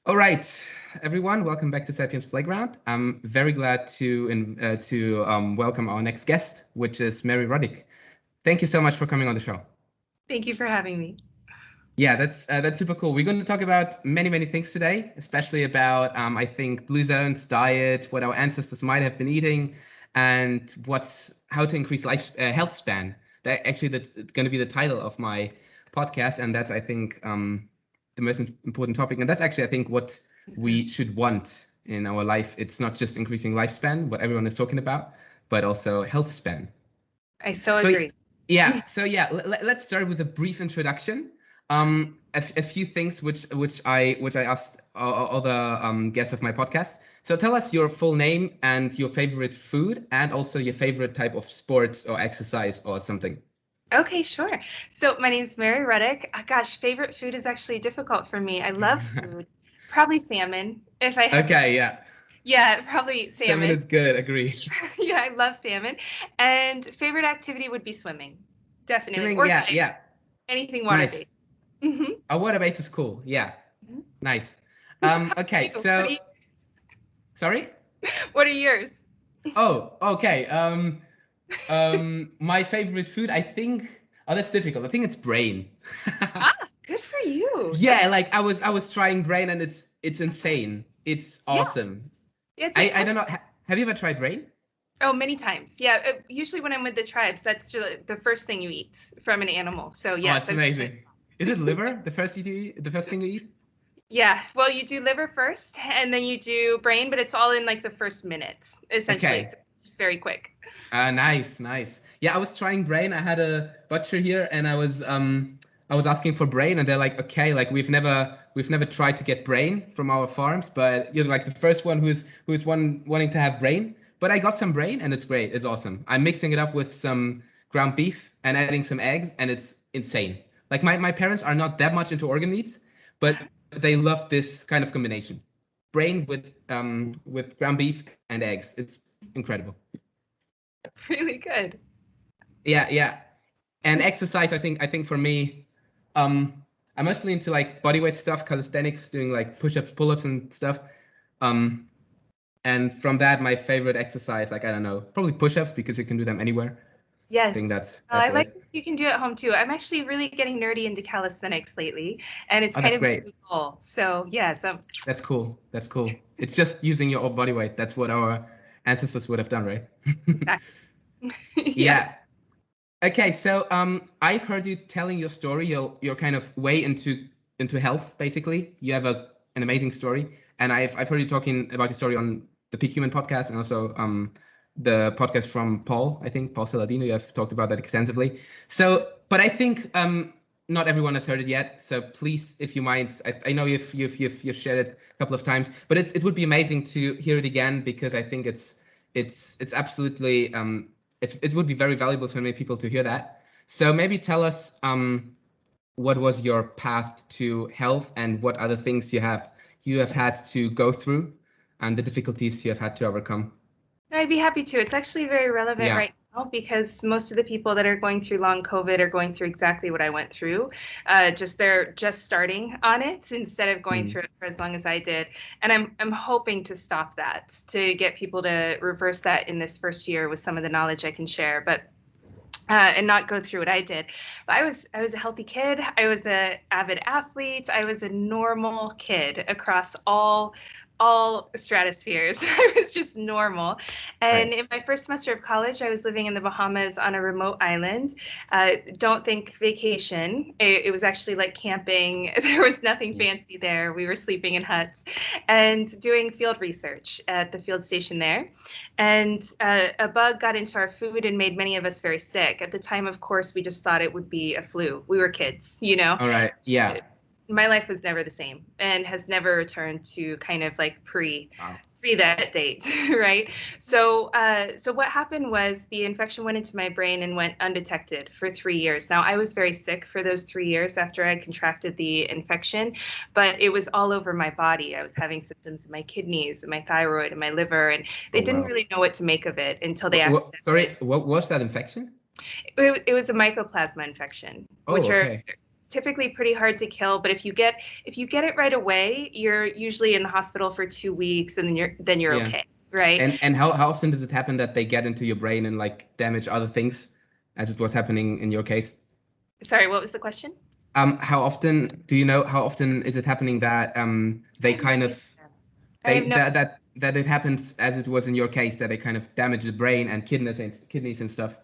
All right, everyone, welcome back to Sapiens Playground. I'm very glad to welcome our next guest, which is Mary Ruddick. Thank you so much for coming on the show. Thank you for having me. Yeah, that's super cool. We're going to talk about many things today, especially about I think blue zones, diet, what our ancestors might have been eating, and how to increase health span. That's going to be the title of my podcast, and that's I think the most important topic. And that's actually I think what we should want in our life. It's not just increasing lifespan, what everyone is talking about, but also health span. I so agree. Yeah, let's start with a brief introduction. A few things which I asked all the guests of my podcast. So tell us your full name and your favorite food, and also your favorite type of sports or exercise or something. Okay, sure. So my name is Mary Ruddick. Gosh, favorite food is actually difficult for me. I love food. Probably salmon. If I had Okay, yeah. Yeah, probably salmon. Salmon is good, agree. Yeah, I love salmon. And favorite activity would be swimming. Definitely. Swimming, Or yeah. anything water-based. Nice. A water-based is cool, yeah. Nice. Okay, so... Sorry? What are yours? Oh, okay. My favorite food, I think... Oh, that's difficult. I think it's brain. Good for you. Yeah, like I was trying brain and it's insane. It's awesome. Yeah, I don't know. Have you ever tried brain? Oh, many times. Yeah, usually when I'm with the tribes, that's the first thing you eat from an animal. So yes. Oh, it's amazing. Is it liver the first thing you eat? Yeah, well, you do liver first, and then you do brain, but it's all in like the first minutes, essentially. Okay. So just very quick. Nice. Yeah, I was trying brain. I had a butcher here, and I was asking for brain, and they're like, okay, like we've never tried to get brain from our farms, but you're like the first one who's wanting to have brain. But I got some brain, and it's great. It's awesome. I'm mixing it up with some ground beef and adding some eggs, and it's insane. Like my parents are not that much into organ meats, but they love this kind of combination: brain with ground beef and eggs. It's incredible. Really good. Yeah. And exercise, I think for me, I'm mostly into like bodyweight stuff, calisthenics, doing like push-ups, pull-ups, and stuff. And from that, my favorite exercise, like I don't know, probably push-ups because you can do them anywhere. Yes. I think that's I like this. You can do it at home too. I'm actually really getting nerdy into calisthenics lately, and it's kind of great. Cool. So yeah, that's cool. It's just using your own body weight. That's what our ancestors would have done, right? Exactly. Yeah. Okay, so I've heard you telling your story, your kind of way into health. Basically, you have an amazing story, and I've heard you talking about your story on the Peak Human podcast, and also the podcast from Paul. I think Paul Saladino. You have talked about that extensively. So, but I think not everyone has heard it yet. So please, if you mind, I know you've shared it a couple of times, but it would be amazing to hear it again because I think it's absolutely it would be very valuable for many people to hear that. So maybe tell us what was your path to health and what other things you have had to go through and the difficulties you have had to overcome. I'd be happy to. It's actually very relevant right now because most of the people that are going through long COVID are going through exactly what I went through. They're just starting on it instead of going through it for as long as I did. And I'm hoping to stop that, to get people to reverse that in this first year with some of the knowledge I can share. But and not go through what I did. But I was a healthy kid. I was an avid athlete. I was a normal kid across all stratospheres. I was just normal. And in my first semester of college, I was living in the Bahamas on a remote island. Don't think vacation. It was actually like camping. There was nothing fancy there. We were sleeping in huts and doing field research at the field station there. And a bug got into our food and made many of us very sick. At the time, of course, we just thought it would be a flu. We were kids, you know? All right. Yeah. My life was never the same and has never returned to kind of like pre that date, right? So what happened was the infection went into my brain and went undetected for 3 years. Now, I was very sick for those 3 years after I contracted the infection, but it was all over my body. I was having symptoms in my kidneys and my thyroid and my liver, and they didn't really know what to make of it until they asked. Sorry, what was that infection? It was a mycoplasma infection, which are typically pretty hard to kill, but if you get it right away, you're usually in the hospital for 2 weeks, and then you're okay, right? And how often does it happen that they get into your brain and like damage other things, as it was happening in your case? Sorry, what was the question? How often do you know? How often is it happening that they kind of that it happens as it was in your case, that they kind of damage the brain and kidneys and stuff?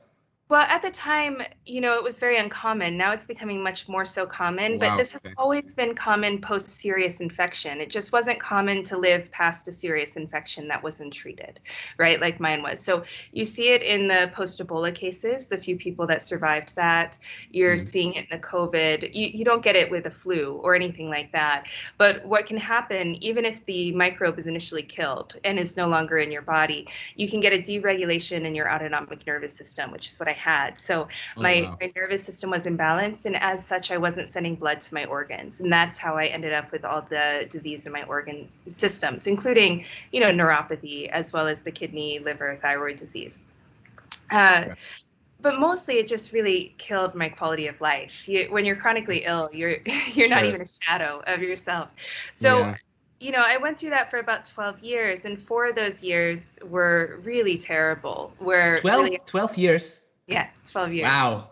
Well, at the time, it was very uncommon. Now it's becoming much more so common, but this has always been common post-serious infection. It just wasn't common to live past a serious infection that wasn't treated, right? Like mine was. So you see it in the post-Ebola cases, the few people that survived that. You're seeing it in the COVID. You don't get it with a flu or anything like that. But what can happen, even if the microbe is initially killed and is no longer in your body, you can get a deregulation in your autonomic nervous system, which is what I had. So my nervous system was imbalanced, and as such, I wasn't sending blood to my organs. And that's how I ended up with all the disease in my organ systems, including, neuropathy, as well as the kidney, liver, thyroid disease. But mostly it just really killed my quality of life. When you're chronically ill, you're not even a shadow of yourself. So I went through that for about 12 years, and 4 of those years were really terrible. 12 years? Yeah, 12 years. Wow.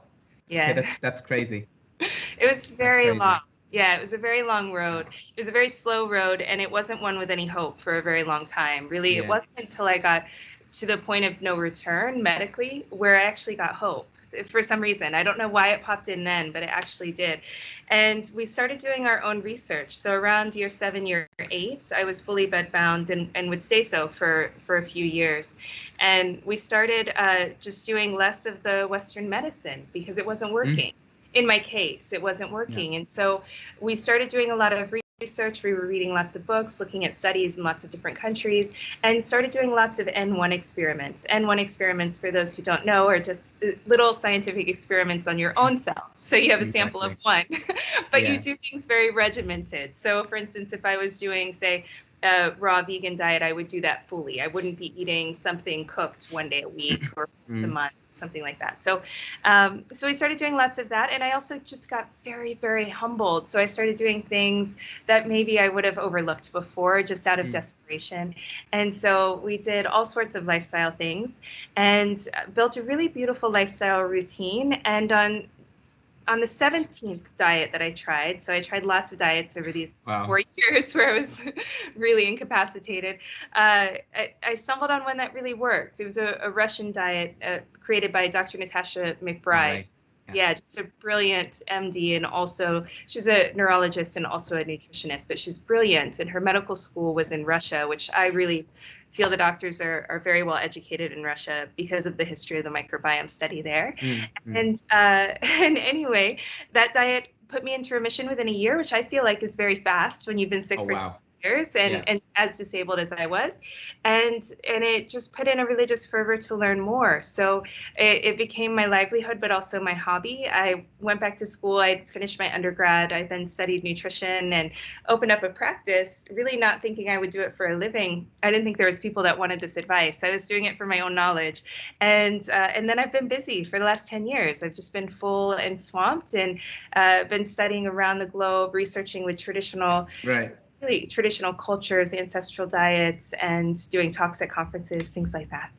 Yeah. Okay, that's crazy. It was very long. Yeah, it was a very long road. It was a very slow road, and it wasn't one with any hope for a very long time. Really, it wasn't until I got to the point of no return medically where I actually got hope. For some reason, I don't know why it popped in then, but it actually did. And we started doing our own research. So around year 7, year 8, I was fully bedbound and would stay so for a few years. And we started just doing less of the Western medicine because it wasn't working. In my case, it wasn't working. And so we started doing a lot of research. We were reading lots of books, looking at studies in lots of different countries, and started doing lots of N1 experiments. N1 experiments, for those who don't know, are just little scientific experiments on your own self. So you have a sample of 1, but you do things very regimented. So for instance, if I was doing, say, a raw vegan diet, I would do that fully. I wouldn't be eating something cooked 1 day a week or once a month, something like that. So so we started doing lots of that, and I also just got very, very humbled. So I started doing things that maybe I would have overlooked before, just out of desperation. And so we did all sorts of lifestyle things and built a really beautiful lifestyle routine. And on the 17th diet that I tried, so I tried lots of diets over these 4 years where I was really incapacitated, I stumbled on one that really worked. It was a Russian diet created by Dr. Natasha McBride. Yeah, just a brilliant MD, and also she's a neurologist and also a nutritionist, but she's brilliant. And her medical school was in Russia, which I really feel the doctors are very well educated in Russia because of the history of the microbiome study there. And anyway, that diet put me into remission within a year, which I feel like is very fast when you've been sick for 2 years and as disabled as I was. And it just put in a religious fervor to learn more. So it became my livelihood, but also my hobby. I went back to school. I finished my undergrad. I then studied nutrition and opened up a practice, really not thinking I would do it for a living. I didn't think there was people that wanted this advice. I was doing it for my own knowledge. And then I've been busy for the last 10 years. I've just been full and swamped, and been studying around the globe, researching with traditional cultures, ancestral diets, and doing talks at conferences, things like that.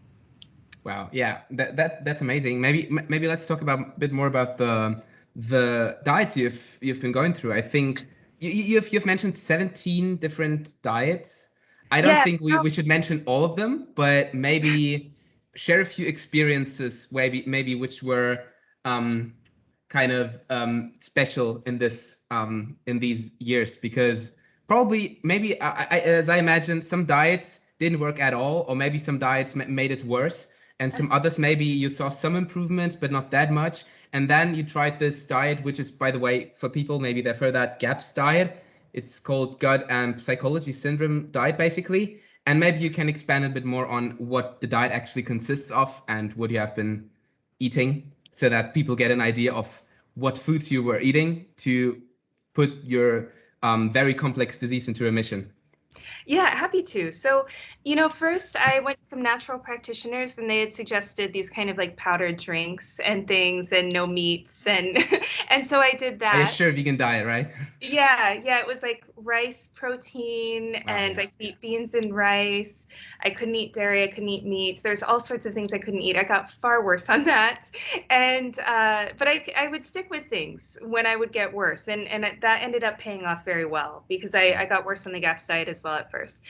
Wow, yeah, that's amazing. Maybe let's talk a bit more about the diets you've been going through. I think you've mentioned 17 different diets. I don't think we should mention all of them, but maybe share a few experiences, maybe which were kind of special in these years, because probably, maybe, as I imagine, some diets didn't work at all, or maybe some diets made it worse, and some others, maybe you saw some improvements, but not that much. And then you tried this diet, which is, by the way, for people, maybe they've heard that, GAPS diet. It's called Gut and Psychology Syndrome diet, basically. And maybe you can expand a bit more on what the diet actually consists of and what you have been eating, so that people get an idea of what foods you were eating to put your very complex disease into remission. Yeah, happy to. So, first I went to some natural practitioners and they had suggested these kind of like powdered drinks and things and no meats and and so I did Are you that. sure vegan diet, right? Yeah, it was like rice protein Wow, and yeah. I could eat beans and rice. I couldn't eat dairy, I couldn't eat meat. There's all sorts of things I couldn't eat. I got far worse on that. And but I would stick with things when I would get worse. And that ended up paying off very well because I got worse on the GAPS diet as well at first.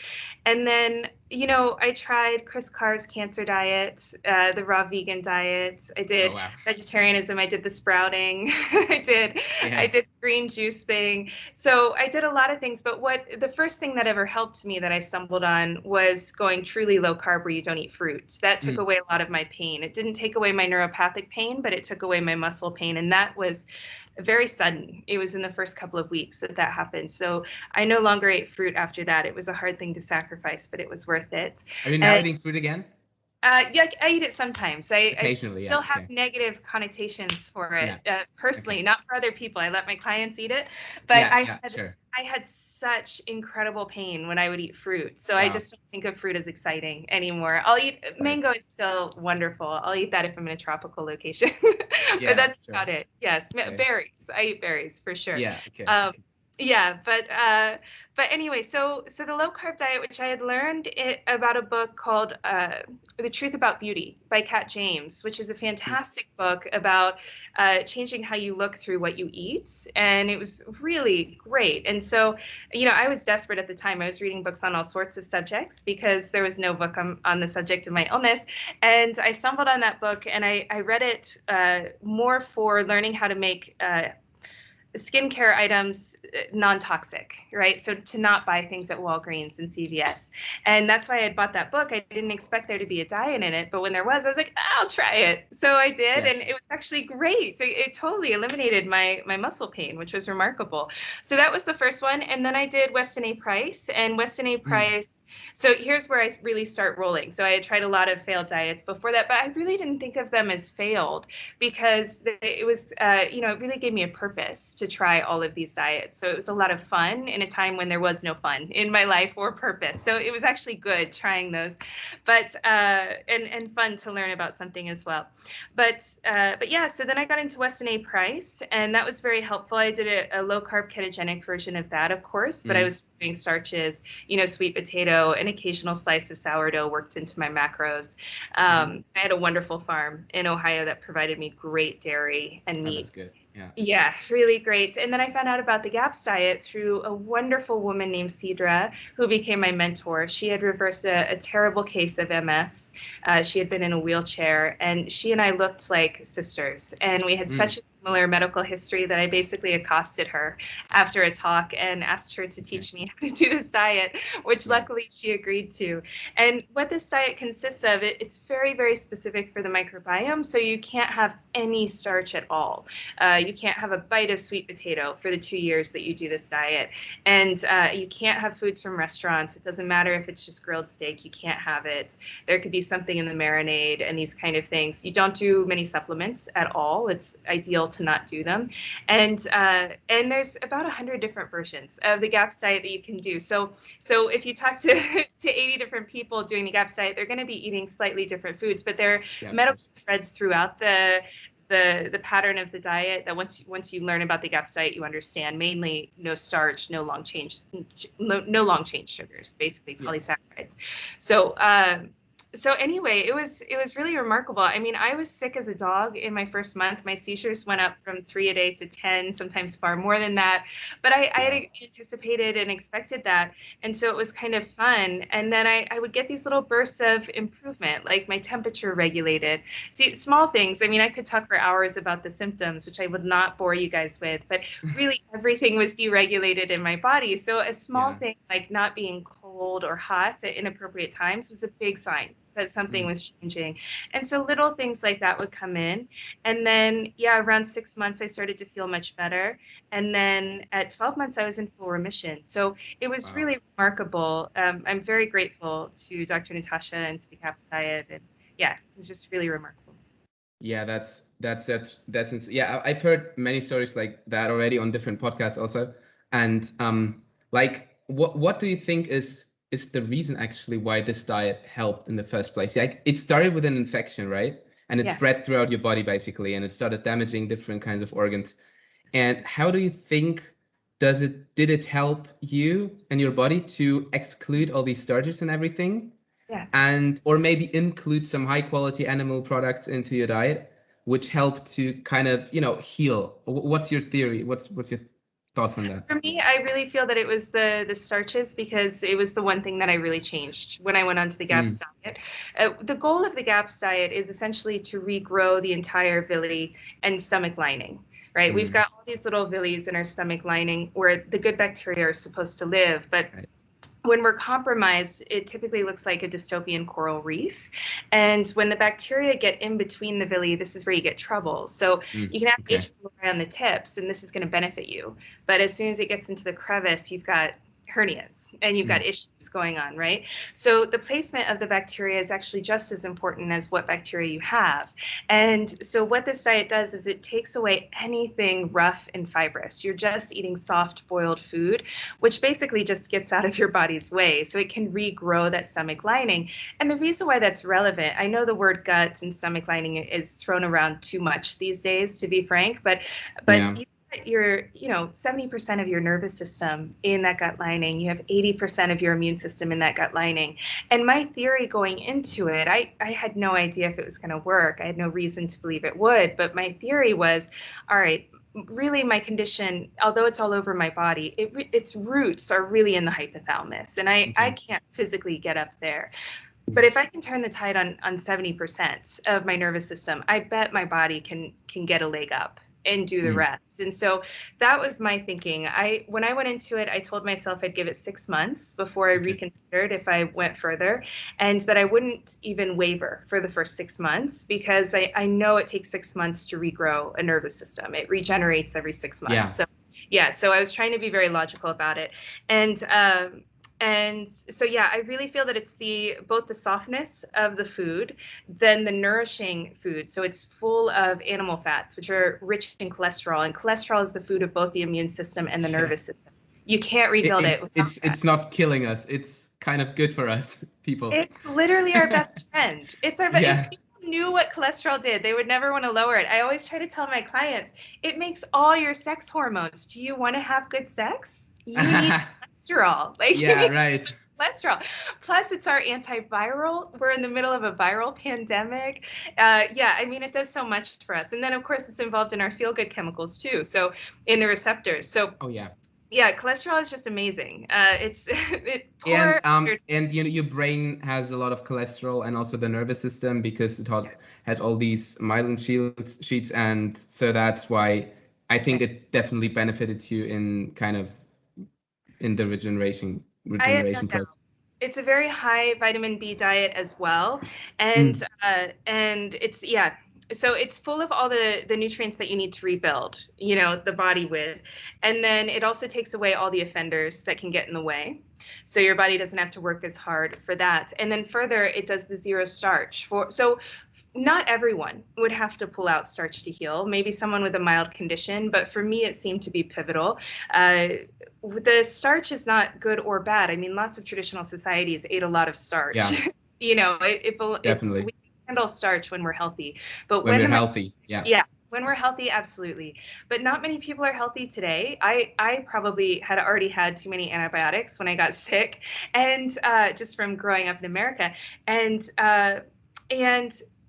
And then, I tried Chris Carr's cancer diet, the raw vegan diet. I did Oh, wow. vegetarianism. I did the sprouting. I did Yeah. green juice thing. So I did a lot of things. But the first thing that ever helped me that I stumbled on was going truly low carb where you don't eat fruit. That took away a lot of my pain. It didn't take away my neuropathic pain, but it took away my muscle pain. And that was very sudden. It was in the first couple of weeks that happened. So I no longer ate fruit after that. It was a hard thing to sacrifice, but it was worth it. Are you now eating fruit again? Yeah, I eat it sometimes. I Occasionally, still yeah. have Okay. negative connotations for it, Yeah. personally, Okay. not for other people. I let my clients eat it, but Yeah, sure. I had such incredible pain when I would eat fruit. So I Wow. just don't think of fruit as exciting anymore. I'll eat mango is still wonderful. I'll eat that if I'm in a tropical location, but Yeah, that's sure. about it. Yes, Okay. berries. I eat berries for sure. Yeah, okay. Yeah, but anyway, so the low carb diet, which I had learned about a book called The Truth About Beauty by Kat James, which is a fantastic book about changing how you look through what you eat, and it was really great. And so, I was desperate at the time. I was reading books on all sorts of subjects because there was no book on the subject of my illness, and I stumbled on that book, and I read it more for learning how to make skincare items non-toxic, right? So to not buy things at Walgreens and CVS. And that's why I bought that book. I didn't expect there to be a diet in it, but when there was, I was like, I'll try it. So I did, and it was actually great. It totally eliminated my muscle pain, which was remarkable. So that was the first one. And then I did Weston A. Price, and Weston A. Price. So here's where I really start rolling. So I had tried a lot of failed diets before that, but I really didn't think of them as failed because it was, it really gave me a purpose to try all of these diets. So it was a lot of fun in a time when there was no fun in my life or purpose. So it was actually good trying those, but and fun to learn about something as well. But yeah, so then I got into Weston A. Price, and that was very helpful. I did a low carb ketogenic version of that, of course, but I was doing starches, sweet potato, an occasional slice of sourdough worked into my macros. I had a wonderful farm in Ohio that provided me great dairy and meat. That's good. Yeah, really great. And then I found out about the GAPS diet through a wonderful woman named Cedra, who became my mentor. She had reversed a terrible case of MS. She had been in a wheelchair, and she and I looked like sisters. And we had such a similar medical history that I basically accosted her after a talk and asked her to teach me how to do this diet, which luckily she agreed to. And what this diet consists of, it's very, very specific for the microbiome. So you can't have any starch at all. You can't have a bite of sweet potato for the 2 years that you do this diet. And you can't have foods from restaurants. It doesn't matter if it's just grilled steak, you can't have it. There could be something in the marinade and these kind of things. You don't do many supplements at all. It's ideal to not do them. And there's about 100 different versions of the GAPS diet that you can do. So if you talk to 80 different people doing the GAPS diet, they're going to be eating slightly different foods, but there are medical threads throughout the pattern of the diet that once you learn about the GAPS diet, you understand. Mainly no starch, no long chain sugars, basically polysaccharides. So anyway, it was really remarkable. I mean, I was sick as a dog in my first month. My seizures went up from 3 a day to 10, sometimes far more than that. But I had anticipated and expected that. And so it was kind of fun. And then I would get these little bursts of improvement, like my temperature regulated. See, small things. I mean, I could talk for hours about the symptoms, which I would not bore you guys with, but really everything was deregulated in my body. So a small thing like not being cold or hot at inappropriate times was a big sign that something was changing. And so little things like that would come in. And then, around 6 months, I started to feel much better. And then at 12 months, I was in full remission. So it was really remarkable. I'm very grateful to Dr. Natasha and to the GAPS diet. And it was just really remarkable. Yeah, that's yeah, I've heard many stories like that already on different podcasts also. And like what do you think is the reason actually why this diet helped in the first place? Like, it started with an infection, right? And it spread throughout your body basically, and it started damaging different kinds of organs. And how do you think did it help you and your body to exclude all these starches and everything? Yeah. And or maybe include some high quality animal products into your diet, which help to kind of, heal. What's your theory? What's your thoughts on that? For me, I really feel that it was the starches, because it was the one thing that I really changed when I went onto the GAPS diet. The goal of the GAPS diet is essentially to regrow the entire villi and stomach lining, right? We've got all these little villis in our stomach lining where the good bacteria are supposed to live, but when we're compromised, it typically looks like a dystopian coral reef. And when the bacteria get in between the villi, this is where you get trouble. So you can have H. pylori on the tips, and this is going to benefit you. But as soon as it gets into the crevice, you've got hernias and you've got issues going on, right? So the placement of the bacteria is actually just as important as what bacteria you have. And so what this diet does is it takes away anything rough and fibrous. You're just eating soft boiled food, which basically just gets out of your body's way. So it can regrow that stomach lining. And the reason why that's relevant, I know the word gut and stomach lining is thrown around too much these days, to be frank, but your 70% of your nervous system in that gut lining. You have 80% of your immune system in that gut lining. And my theory going into it, I had no idea if it was going to work. I had no reason to believe it would, but my theory was, all right, really my condition, although it's all over my body, its roots are really in the hypothalamus, and I can't physically get up there. But if I can turn the tide on 70% of my nervous system, I bet my body can get a leg up and do the rest. And so that was my thinking. When I went into it, I told myself I'd give it 6 months before I reconsidered if I went further, and that I wouldn't even waver for the first 6 months, because I know it takes 6 months to regrow a nervous system. It regenerates every 6 months. So I was trying to be very logical about it. And so, I really feel that it's both the softness of the food, then the nourishing food. So it's full of animal fats, which are rich in cholesterol. And cholesterol is the food of both the immune system and the nervous system. You can't rebuild it. It's not killing us. It's kind of good for us, people. It's literally our best friend. It's our best. If people knew what cholesterol did, they would never want to lower it. I always try to tell my clients, it makes all your sex hormones. Do you want to have good sex? You need cholesterol. Cholesterol. Plus, it's our antiviral. We're in the middle of a viral pandemic. It does so much for us. And then, of course, it's involved in our feel-good chemicals too. So in the receptors. So cholesterol is just amazing. And your brain has a lot of cholesterol, and also the nervous system, because it had all these myelin sheets, and so that's why I think it definitely benefited you in the regeneration process. It's a very high vitamin B diet as well, and it's so it's full of all the nutrients that you need to rebuild, the body with. And then it also takes away all the offenders that can get in the way. So your body doesn't have to work as hard for that. And then further, it does the zero starch. So not everyone would have to pull out starch to heal, maybe someone with a mild condition, but for me, it seemed to be pivotal. The starch is not good or bad. I mean, lots of traditional societies ate a lot of starch. Definitely. We handle starch when we're healthy, but when we're healthy, when we're healthy, absolutely. But not many people are healthy today. I probably had already had too many antibiotics when I got sick, and just from growing up in America, and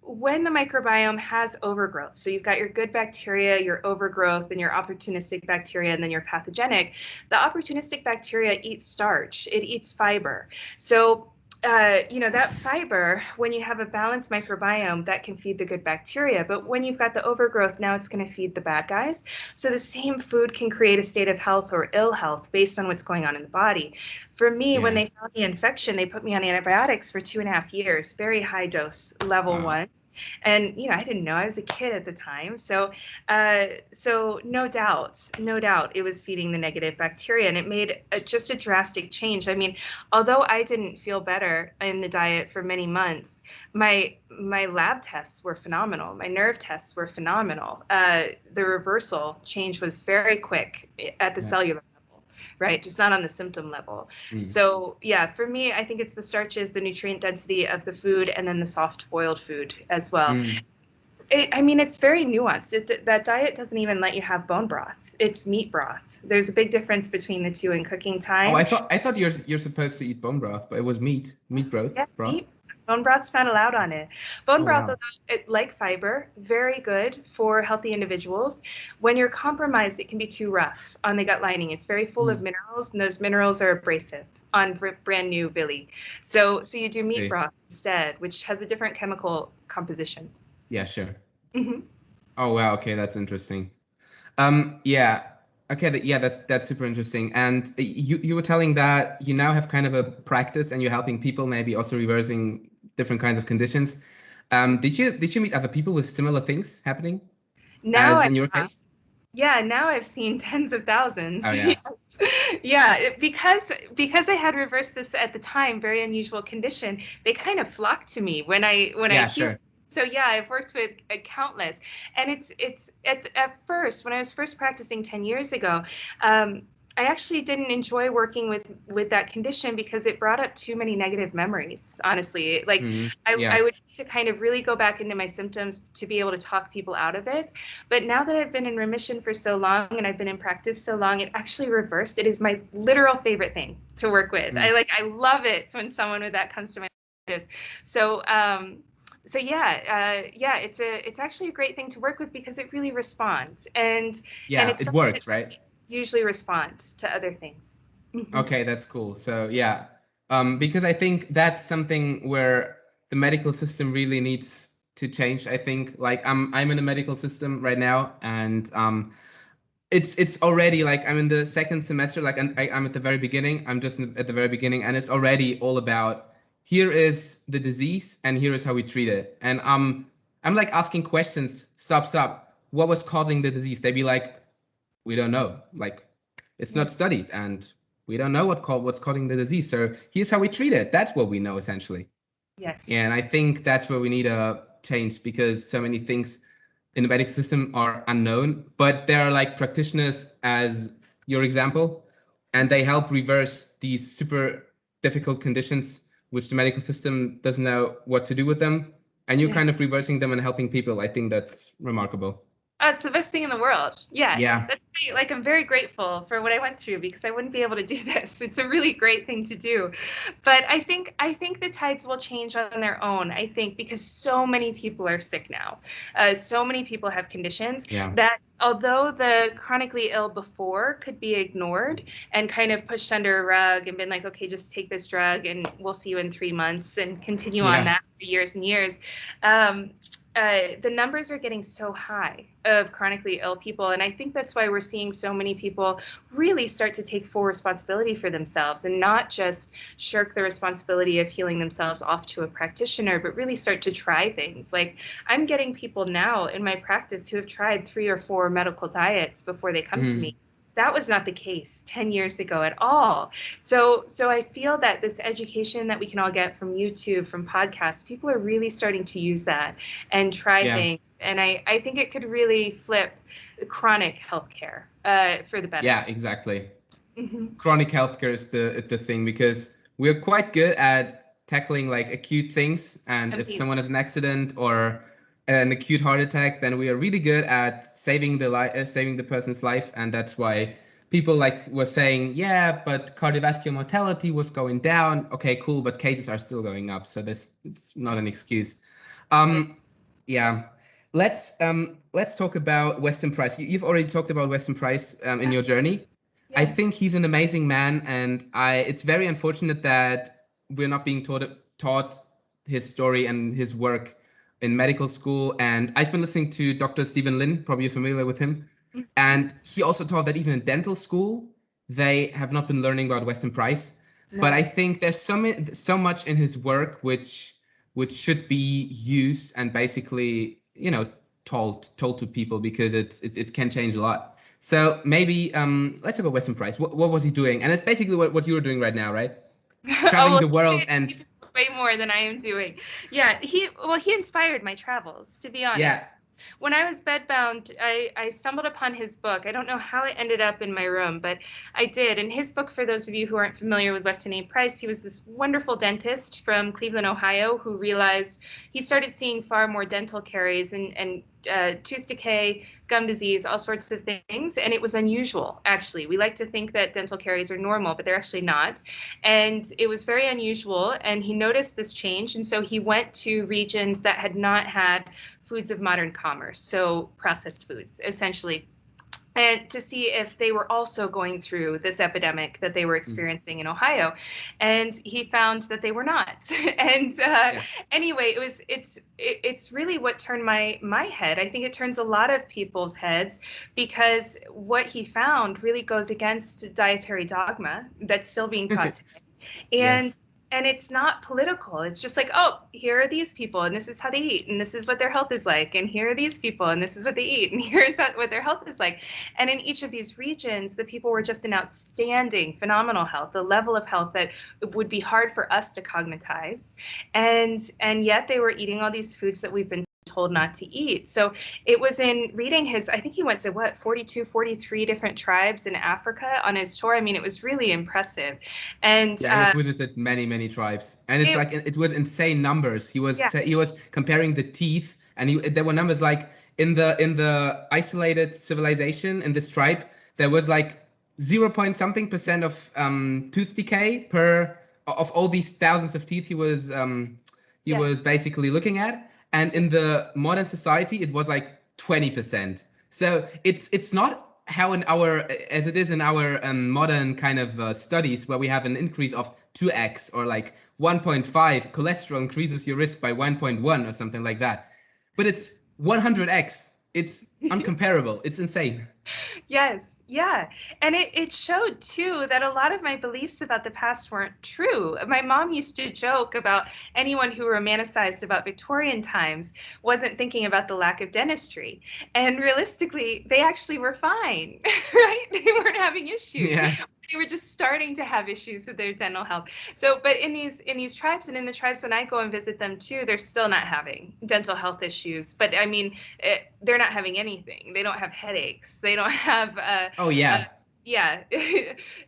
when the microbiome has overgrowth, so you've got your good bacteria, your overgrowth, and your opportunistic bacteria, and then your pathogenic. The opportunistic bacteria eats starch, it eats fiber. So that fiber, when you have a balanced microbiome, that can feed the good bacteria. But when you've got the overgrowth, now it's going to feed the bad guys. So the same food can create a state of health or ill health based on what's going on in the body. For me, when they found the infection, they put me on antibiotics for 2.5 years, very high dose, level 1. And, I didn't know. I was a kid at the time. So no doubt it was feeding the negative bacteria, and it made just a drastic change. I mean, although I didn't feel better in the diet for many months, my lab tests were phenomenal. My nerve tests were phenomenal. The reversal change was very quick at the cellular level. right? Just not on the symptom level. So yeah, for me, I think it's the starches, the nutrient density of the food, and then the soft boiled food as well. I mean, it's very nuanced. That diet doesn't even let you have bone broth. It's meat broth. There's a big difference between the two in cooking time. Oh, I thought you're supposed to eat bone broth, but it was meat broth. Yeah, broth. meat. Bone broth's not allowed on it. Bone broth, wow. like fiber, very good for healthy individuals. When you're compromised, it can be too rough on the gut lining. It's very full of minerals, and those minerals are abrasive on brand new villi. So you do meat broth instead, which has a different chemical composition. Yeah, sure. Mm-hmm. Oh wow, okay, that's interesting. Yeah, okay, yeah, that's super interesting. And you were telling that you now have kind of a practice, and you're helping people maybe also reversing different kinds of conditions. Did you meet other people with similar things happening? Now as in your case? Yeah, now I've seen tens of thousands. Oh yeah. Yes. Yeah, because I had reversed this at the time, very unusual condition. They kind of flocked to me when I sure. So yeah, I've worked with countless, and it's at first, when I was first practicing 10 years ago, I actually didn't enjoy working with that condition because it brought up too many negative memories, honestly. Like I would need to kind of really go back into my symptoms to be able to talk people out of it. But now that I've been in remission for so long and I've been in practice so long, it actually reversed. It is my literal favorite thing to work with. I love it when someone with that comes to my practice. So it's actually a great thing to work with because it really responds, and it works, right? Usually respond to other things. Okay, that's cool. So yeah, because I think that's something where the medical system really needs to change. I think like I'm in a medical system right now, and it's already like I'm in the second semester. Like I'm at the very beginning. I'm just at the very beginning, and it's already all about here is the disease and here is how we treat it. And I'm like asking questions. Stop. What was causing the disease? They'd be like, we don't know. Like it's not studied, and we don't know what's causing the disease. So here's how we treat it. That's what we know essentially. Yes. And I think that's where we need a change, because so many things in the medical system are unknown, but there are like practitioners as your example, and they help reverse these super difficult conditions which the medical system doesn't know what to do with them. And you're kind of reversing them and helping people. I think that's remarkable. It's the best thing in the world. Yeah. That's like, I'm very grateful for what I went through because I wouldn't be able to do this. It's a really great thing to do. But I think the tides will change on their own, I think, because so many people are sick now. So many people have conditions that although the chronically ill before could be ignored and kind of pushed under a rug and been like, okay, just take this drug and we'll see you in 3 months and continue on that for years and years. The numbers are getting so high of chronically ill people. And I think that's why we're seeing so many people really start to take full responsibility for themselves and not just shirk the responsibility of healing themselves off to a practitioner, but really start to try things. Like I'm getting people now in my practice who have tried 3 or 4 medical diets before they come to me. That was not the case 10 years ago at all. So I feel that this education that we can all get from YouTube, from podcasts, people are really starting to use that and try things. And I think it could really flip chronic healthcare for the better. Yeah, exactly. Chronic healthcare is the thing, because we're quite good at tackling like acute things. And if someone has an accident or an acute heart attack, then we are really good at saving the person's life. And that's why people like were saying, yeah, but cardiovascular mortality was going down. Okay, cool, but cases are still going up. So it's not an excuse. Yeah. Let's talk about Weston Price. You've already talked about Weston Price in your journey. I think he's an amazing man, and it's very unfortunate that we're not being taught his story and his work in medical school. And I've been listening to Dr. Stephen Lin, probably you're familiar with him. And he also taught that even in dental school, they have not been learning about Weston Price. No. But I think there's so much in his work which should be used and basically, told to people, because it can change a lot. So maybe let's talk about Weston Price. What was he doing? And it's basically what you were doing right now, right? Traveling the world and way more than I am doing. Yeah, he inspired my travels, to be honest. When I was bedbound, I stumbled upon his book. I don't know how it ended up in my room, but I did. And his book, for those of you who aren't familiar with Weston A. Price, he was this wonderful dentist from Cleveland, Ohio, who realized he started seeing far more dental caries and tooth decay, gum disease, all sorts of things. And it was unusual, actually. We like to think that dental caries are normal, but they're actually not. And it was very unusual. And he noticed this change. And so he went to regions that had not had foods of modern commerce, so processed foods, essentially, and to see if they were also going through this epidemic that they were experiencing in Ohio. And he found that they were not. And anyway, it's really what turned my head. I think it turns a lot of people's heads, because what he found really goes against dietary dogma that's still being taught today. And it's not political. It's just like, oh, here are these people, and this is how they eat, and this is what their health is like, and here are these people, and this is what they eat, and here is what their health is like. And in each of these regions, the people were just in outstanding, phenomenal health, the level of health that would be hard for us to cognitize. And yet they were eating all these foods that we've been told not to eat. So it was in reading his, I think he went to 42, 43 different tribes in Africa on his tour. I mean, it was really impressive. And he visited many tribes, and it's like, it was insane numbers. He was comparing the teeth, and there were numbers like in the isolated civilization in this tribe, there was like 0 point something% of tooth decay of all these thousands of teeth he was basically looking at. And in the modern society, it was like 20%. So it's not how as it is in our modern kind of studies, where we have an increase of 2x or like 1.5. Cholesterol increases your risk by 1.1 or something like that. But it's 100x. It's uncomparable. It's insane. Yes. Yeah. And it showed, too, that a lot of my beliefs about the past weren't true. My mom used to joke about anyone who romanticized about Victorian times wasn't thinking about the lack of dentistry. And realistically, they actually were fine, right? They weren't having issues. Yeah. They were just starting to have issues with their dental health. So, but in these tribes, and in the tribes when I go and visit them too, they're still not having dental health issues. But I mean, they're not having anything. They don't have headaches. They don't have.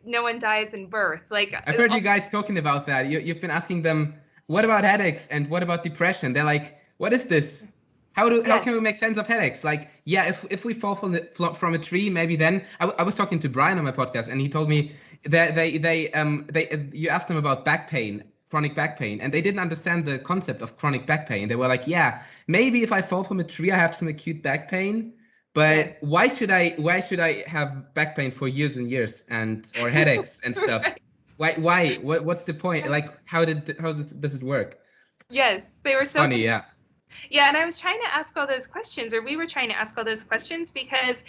No one dies in birth. Like, I've heard you guys talking about that. You've been asking them, what about headaches and what about depression? They're like, what is this? How can we make sense of headaches? Like, if we fall from a tree, maybe then. I was talking to Brian on my podcast, and he told me that you asked them about back pain, chronic back pain, and they didn't understand the concept of chronic back pain. They were like, yeah, maybe if I fall from a tree, I have some acute back pain, but why should I have back pain for years and years or headaches and stuff? Why? What's the point? Like, how does it work? Yes, they were so funny. Yeah. Yeah, and I was trying to ask all those questions, or we were trying to ask all those questions, because,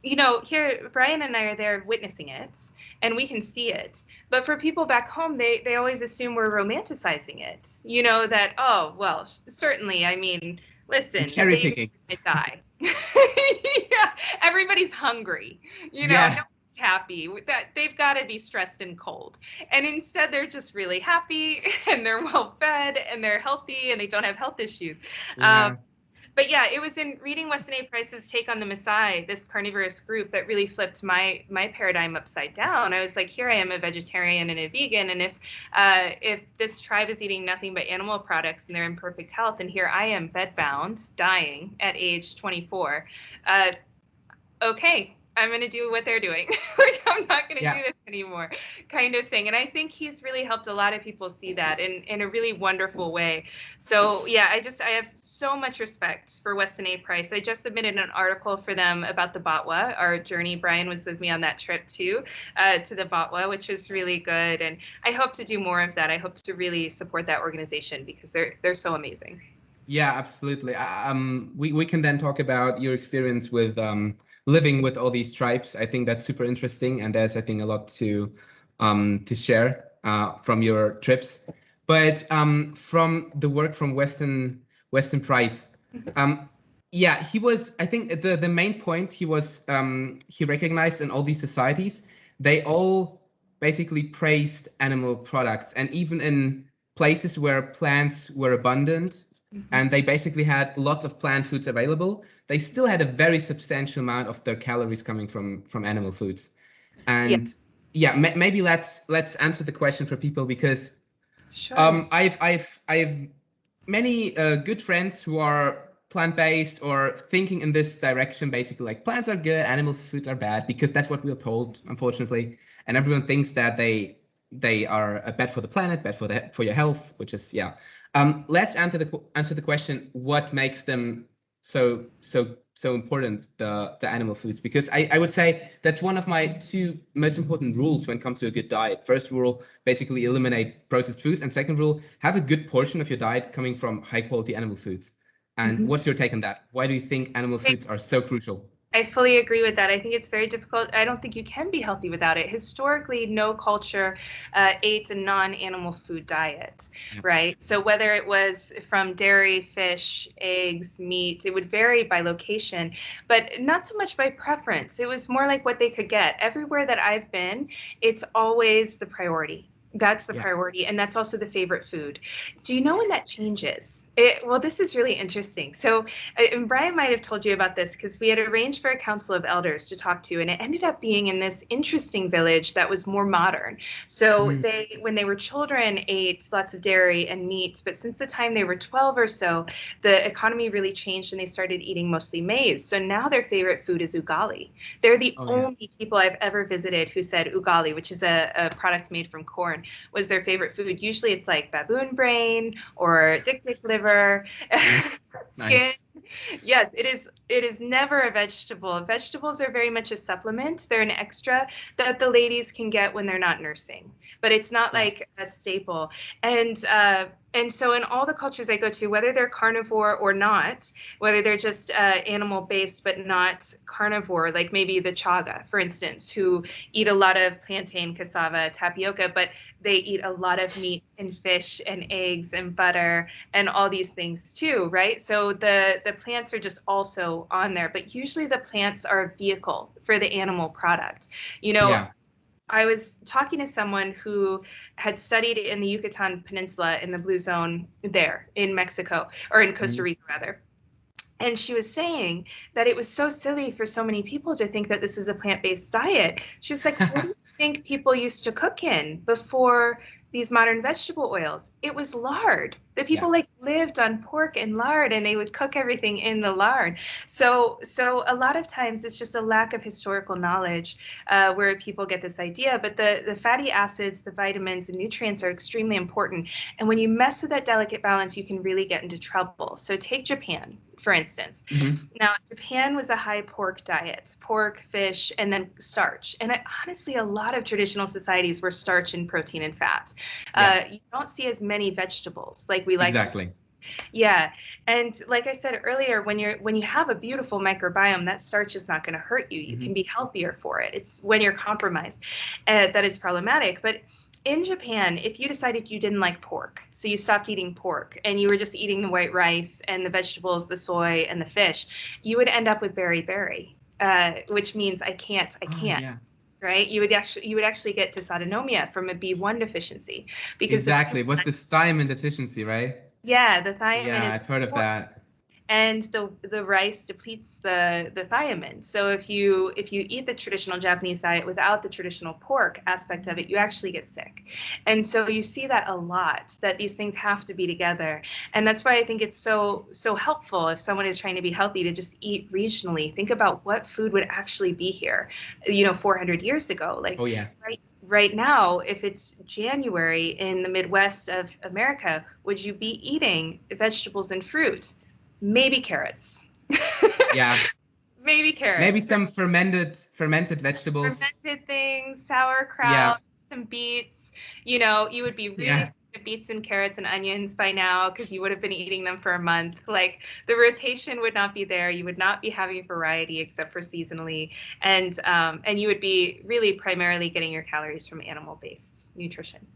here, Brian and I are there witnessing it, and we can see it. But for people back home, they always assume we're romanticizing it. That, oh, well, certainly, I mean, listen, cherry picking. Die. Yeah, everybody's hungry. No happy that they've got to be stressed and cold, and instead they're just really happy, and they're well fed, and they're healthy, and they don't have health issues. But yeah, it was in reading Weston A. Price's take on the Maasai, this carnivorous group, that really flipped my paradigm upside down. I was like, here I am, a vegetarian and a vegan, and if this tribe is eating nothing but animal products and they're in perfect health, and here I am bedbound, dying at age 24, okay, I'm going to do what they're doing. Like, I'm not going to do this anymore, kind of thing. And I think he's really helped a lot of people see that in a really wonderful way. So yeah, I have so much respect for Weston A. Price. I just submitted an article for them about the Botwa, our journey. Brian was with me on that trip too, to the Botwa, which was really good. And I hope to do more of that. I hope to really support that organization, because they're so amazing. Yeah, absolutely. We can then talk about your experience with living with all these tribes. I think that's super interesting, and there's, I think, a lot to share from your trips. But from the work from Weston Price, he was, I think, the main point he recognized in all these societies, they all basically praised animal products, and even in places where plants were abundant, and they basically had lots of plant foods available. They still had a very substantial amount of their calories coming from animal foods. And yeah, maybe let's answer the question for people, because Sure. I've many good friends who are plant-based or thinking in this direction, basically like plants are good, animal foods are bad, because that's what we're told, unfortunately. And everyone thinks that they are bad for the planet, bad for your health, which is yeah. Let's answer the question: what makes them so important, the animal foods? Because I would say that's one of my two most important rules when it comes to a good diet. First rule, basically eliminate processed foods, and second rule, have a good portion of your diet coming from high quality animal foods. And what's your take on that? Why do you think animal foods are so crucial? I fully agree with that. I think it's very difficult. I don't think you can be healthy without it. Historically, no culture ate a non-animal food diet, right? So whether it was from dairy, fish, eggs, meat, it would vary by location, but not so much by preference. It was more like what they could get. Everywhere that I've been, it's always the priority. That's the priority, and that's also the favorite food. Do you know when that changes? Well, this is really interesting. So, and Brian might have told you about this, because we had arranged for a council of elders to talk to, and it ended up being in this interesting village that was more modern. So they, when they were children, ate lots of dairy and meat, but since the time they were 12 or so, the economy really changed and they started eating mostly maize. So now their favorite food is ugali. They're the only people I've ever visited who said ugali, which is a product made from corn, was their favorite food. Usually it's like baboon brain or dik-dik liver, skin. Yes, it is never a vegetable. Vegetables are very much a supplement. They're an extra that the ladies can get when they're not nursing, but it's not like a staple. And so in all the cultures I go to, whether they're carnivore or not, whether they're just animal-based but not carnivore, like maybe the Chaga, for instance, who eat a lot of plantain, cassava, tapioca, but they eat a lot of meat and fish and eggs and butter and all these things too, right? So the plants are just also on there, but usually the plants are a vehicle for the animal product. You know, I was talking to someone who had studied in the Yucatan Peninsula in the Blue Zone there in Mexico, or in Costa Rica rather. And she was saying that it was so silly for so many people to think that this was a plant-based diet. She was like, what do you think people used to cook in before these modern vegetable oils? It was lard. The people like lived on pork and lard, and they would cook everything in the lard. So a lot of times it's just a lack of historical knowledge where people get this idea. But the fatty acids, the vitamins, and nutrients are extremely important. And when you mess with that delicate balance, you can really get into trouble. So take Japan, for instance. Now, Japan was a high pork diet, pork, fish, and then starch. And honestly, a lot of traditional societies were starch and protein and fat. You don't see as many vegetables like we like to. Yeah, and like I said earlier, when you have a beautiful microbiome, that starch is not going to hurt you. You can be healthier for it. It's when you're compromised that is problematic. But in Japan, if you decided you didn't like pork, so you stopped eating pork and you were just eating the white rice and the vegetables, the soy and the fish, you would end up with beriberi, which means I can't. Right? You would actually get dysautonomia from a B1 deficiency, because what's this thiamine deficiency, right? Yeah, the thiamine is I've heard of that. And the rice depletes the thiamine. So if you eat the traditional Japanese diet without the traditional pork aspect of it, you actually get sick. And so you see that a lot, that these things have to be together. And that's why I think it's so helpful if someone is trying to be healthy to just eat regionally. Think about what food would actually be here, 400 years ago. Like right now, if it's January in the Midwest of America, would you be eating vegetables and fruit? Maybe carrots. Maybe carrots. Maybe some fermented vegetables. Fermented things, sauerkraut, some beets. You would be really sick of beets and carrots and onions by now, because you would have been eating them for a month. Like, the rotation would not be there. You would not be having variety except for seasonally, and you would be really primarily getting your calories from animal-based nutrition.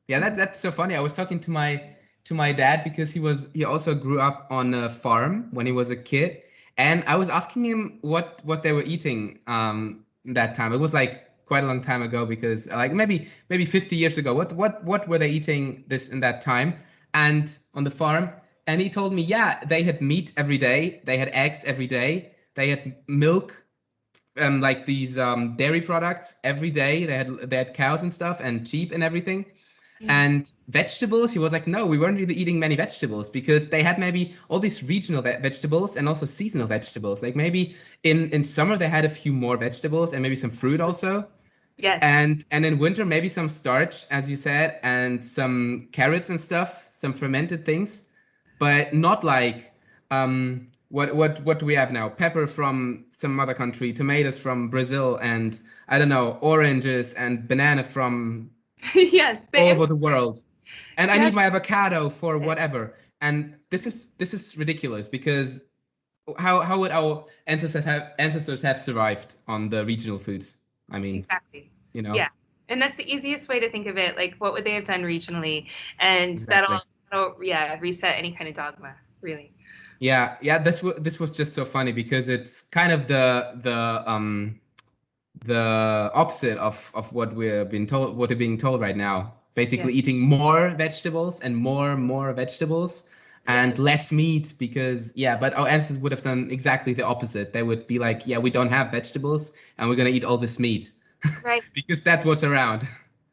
That's so funny. I was talking to my dad, because he also grew up on a farm when he was a kid, and I was asking him what they were eating that time. It was like quite a long time ago, because like maybe 50 years ago. What were they eating in that time and on the farm? And he told me, yeah, they had meat every day, they had eggs every day, they had milk, like these dairy products every day. They had cows and stuff and sheep and everything. Yeah. And vegetables, he was like, no, we weren't really eating many vegetables because they had maybe all these regional vegetables and also seasonal vegetables. Like maybe in summer they had a few more vegetables and maybe some fruit also. Yes. And in winter maybe some starch, as you said, and some carrots and stuff, some fermented things, but not like what do we have now? Pepper from some other country, tomatoes from Brazil, and I don't know, oranges and banana from Yes. all over the world. And I Yes. need my avocado for whatever. And this is ridiculous because how would our ancestors have survived on the regional foods? I mean, Exactly. you know. Yeah. And that's the easiest way to think of it. Like, what would they have done regionally? And Exactly. that'll reset any kind of dogma, really. Yeah. This was just so funny because it's kind of the opposite of what we're being told right now. Basically, Yeah. eating more vegetables and more vegetables and Yes. less meat because but our ancestors would have done exactly the opposite. They would be like, yeah, we don't have vegetables and we're gonna eat all this meat Right. because that's what's around.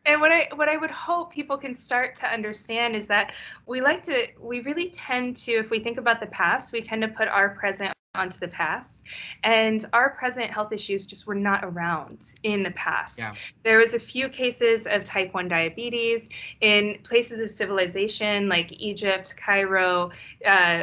And what I would hope people can start to understand is that we really tend to, if we think about the past, we tend to put our present onto the past, and our present health issues just were not around in the past. Yeah. There was a few cases of type 1 diabetes in places of civilization like Egypt, Cairo,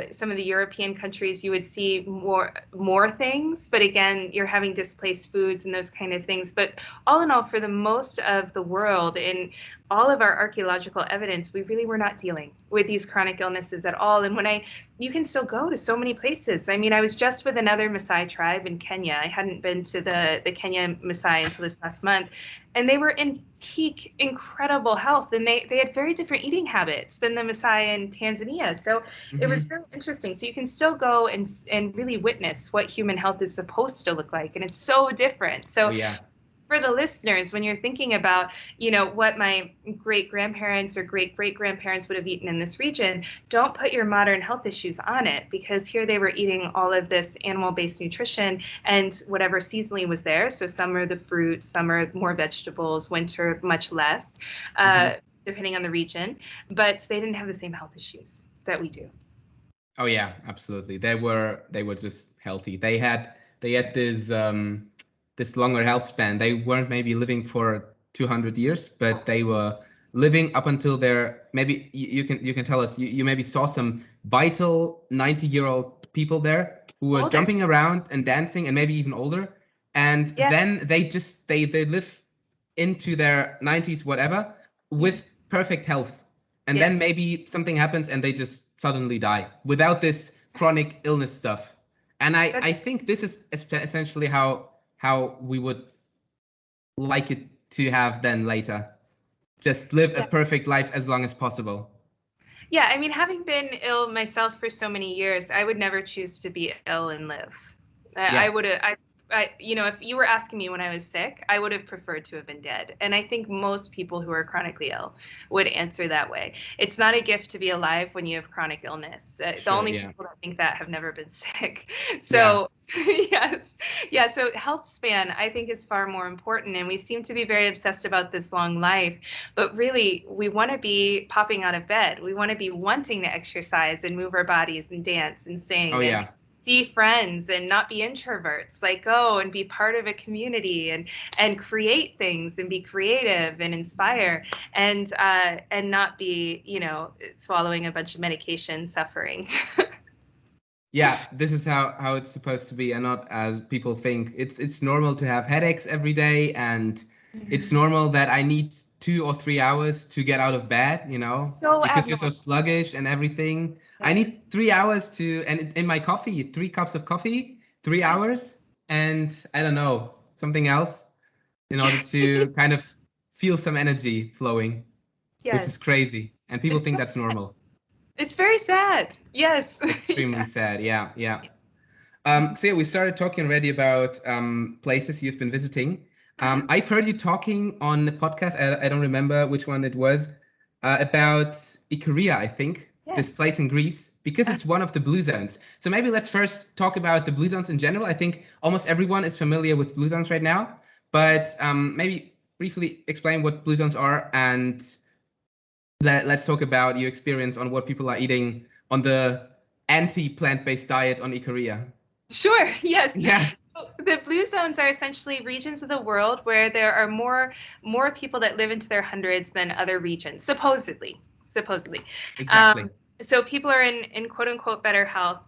some of the European countries. You would see more things, but again, you're having displaced foods and those kind of things. But all in all, for the most of the world, in all of our archaeological evidence, we really were not dealing with these chronic illnesses at all. And you can still go to so many places. I mean, I was just with another Maasai tribe in Kenya. I hadn't been to the Kenya Maasai until this last month. And they were in peak, incredible health. And they had very different eating habits than the Maasai in Tanzania. So it was really interesting. So you can still go and really witness what human health is supposed to look like. And it's so different. So for the listeners, when you're thinking about, what my great-grandparents or great-great-grandparents would have eaten in this region, don't put your modern health issues on it, because here they were eating all of this animal-based nutrition and whatever seasonally was there. So summer, the fruit, summer, more vegetables, winter, much less, depending on the region. But they didn't have the same health issues that we do. Oh yeah, absolutely. They were just healthy. They had this longer health span. They weren't maybe living for 200 years, but they were living up until their, maybe you can tell us, you maybe saw some vital 90-year-old people there who were jumping around and dancing and maybe even older. And then they live into their 90s, whatever, with perfect health. And then maybe something happens and they just suddenly die without this chronic illness stuff. And I think this is essentially how we would like it to have then later. Just live a perfect life as long as possible. Yeah, I mean, having been ill myself for so many years, I would never choose to be ill and live. If you were asking me when I was sick, I would have preferred to have been dead. And I think most people who are chronically ill would answer that way. It's not a gift to be alive when you have chronic illness. The only people that think that have never been sick. So so health span, I think, is far more important. And we seem to be very obsessed about this long life. But really, we want to be popping out of bed. We want to be wanting to exercise and move our bodies and dance and sing. And see friends and not be introverts, like go and be part of a community and create things and be creative and inspire and not be, swallowing a bunch of medication, suffering. This is how it's supposed to be, and not as people think. It's normal to have headaches every day, and it's normal that I need 2 or 3 hours to get out of bed, So because you're so sluggish and everything. I need 3 hours and in my coffee, 3 cups of coffee, 3 hours, and I don't know, something else in order to kind of feel some energy flowing, which is crazy. And people think that's normal. It's very sad. Yes. Extremely sad. Yeah. So we started talking already about places you've been visiting. I've heard you talking on the podcast, I don't remember which one it was, about Ikaria, I think. this place in Greece because it's one of the blue zones. So maybe let's first talk about the blue zones in general. I think almost everyone is familiar with blue zones right now, but maybe briefly explain what blue zones are, and let's talk about your experience on what people are eating on the anti-plant-based diet on Ikaria. Sure, yes. Yeah. The blue zones are essentially regions of the world where there are more people that live into their hundreds than other regions, supposedly. Exactly. So people are in quote unquote better health.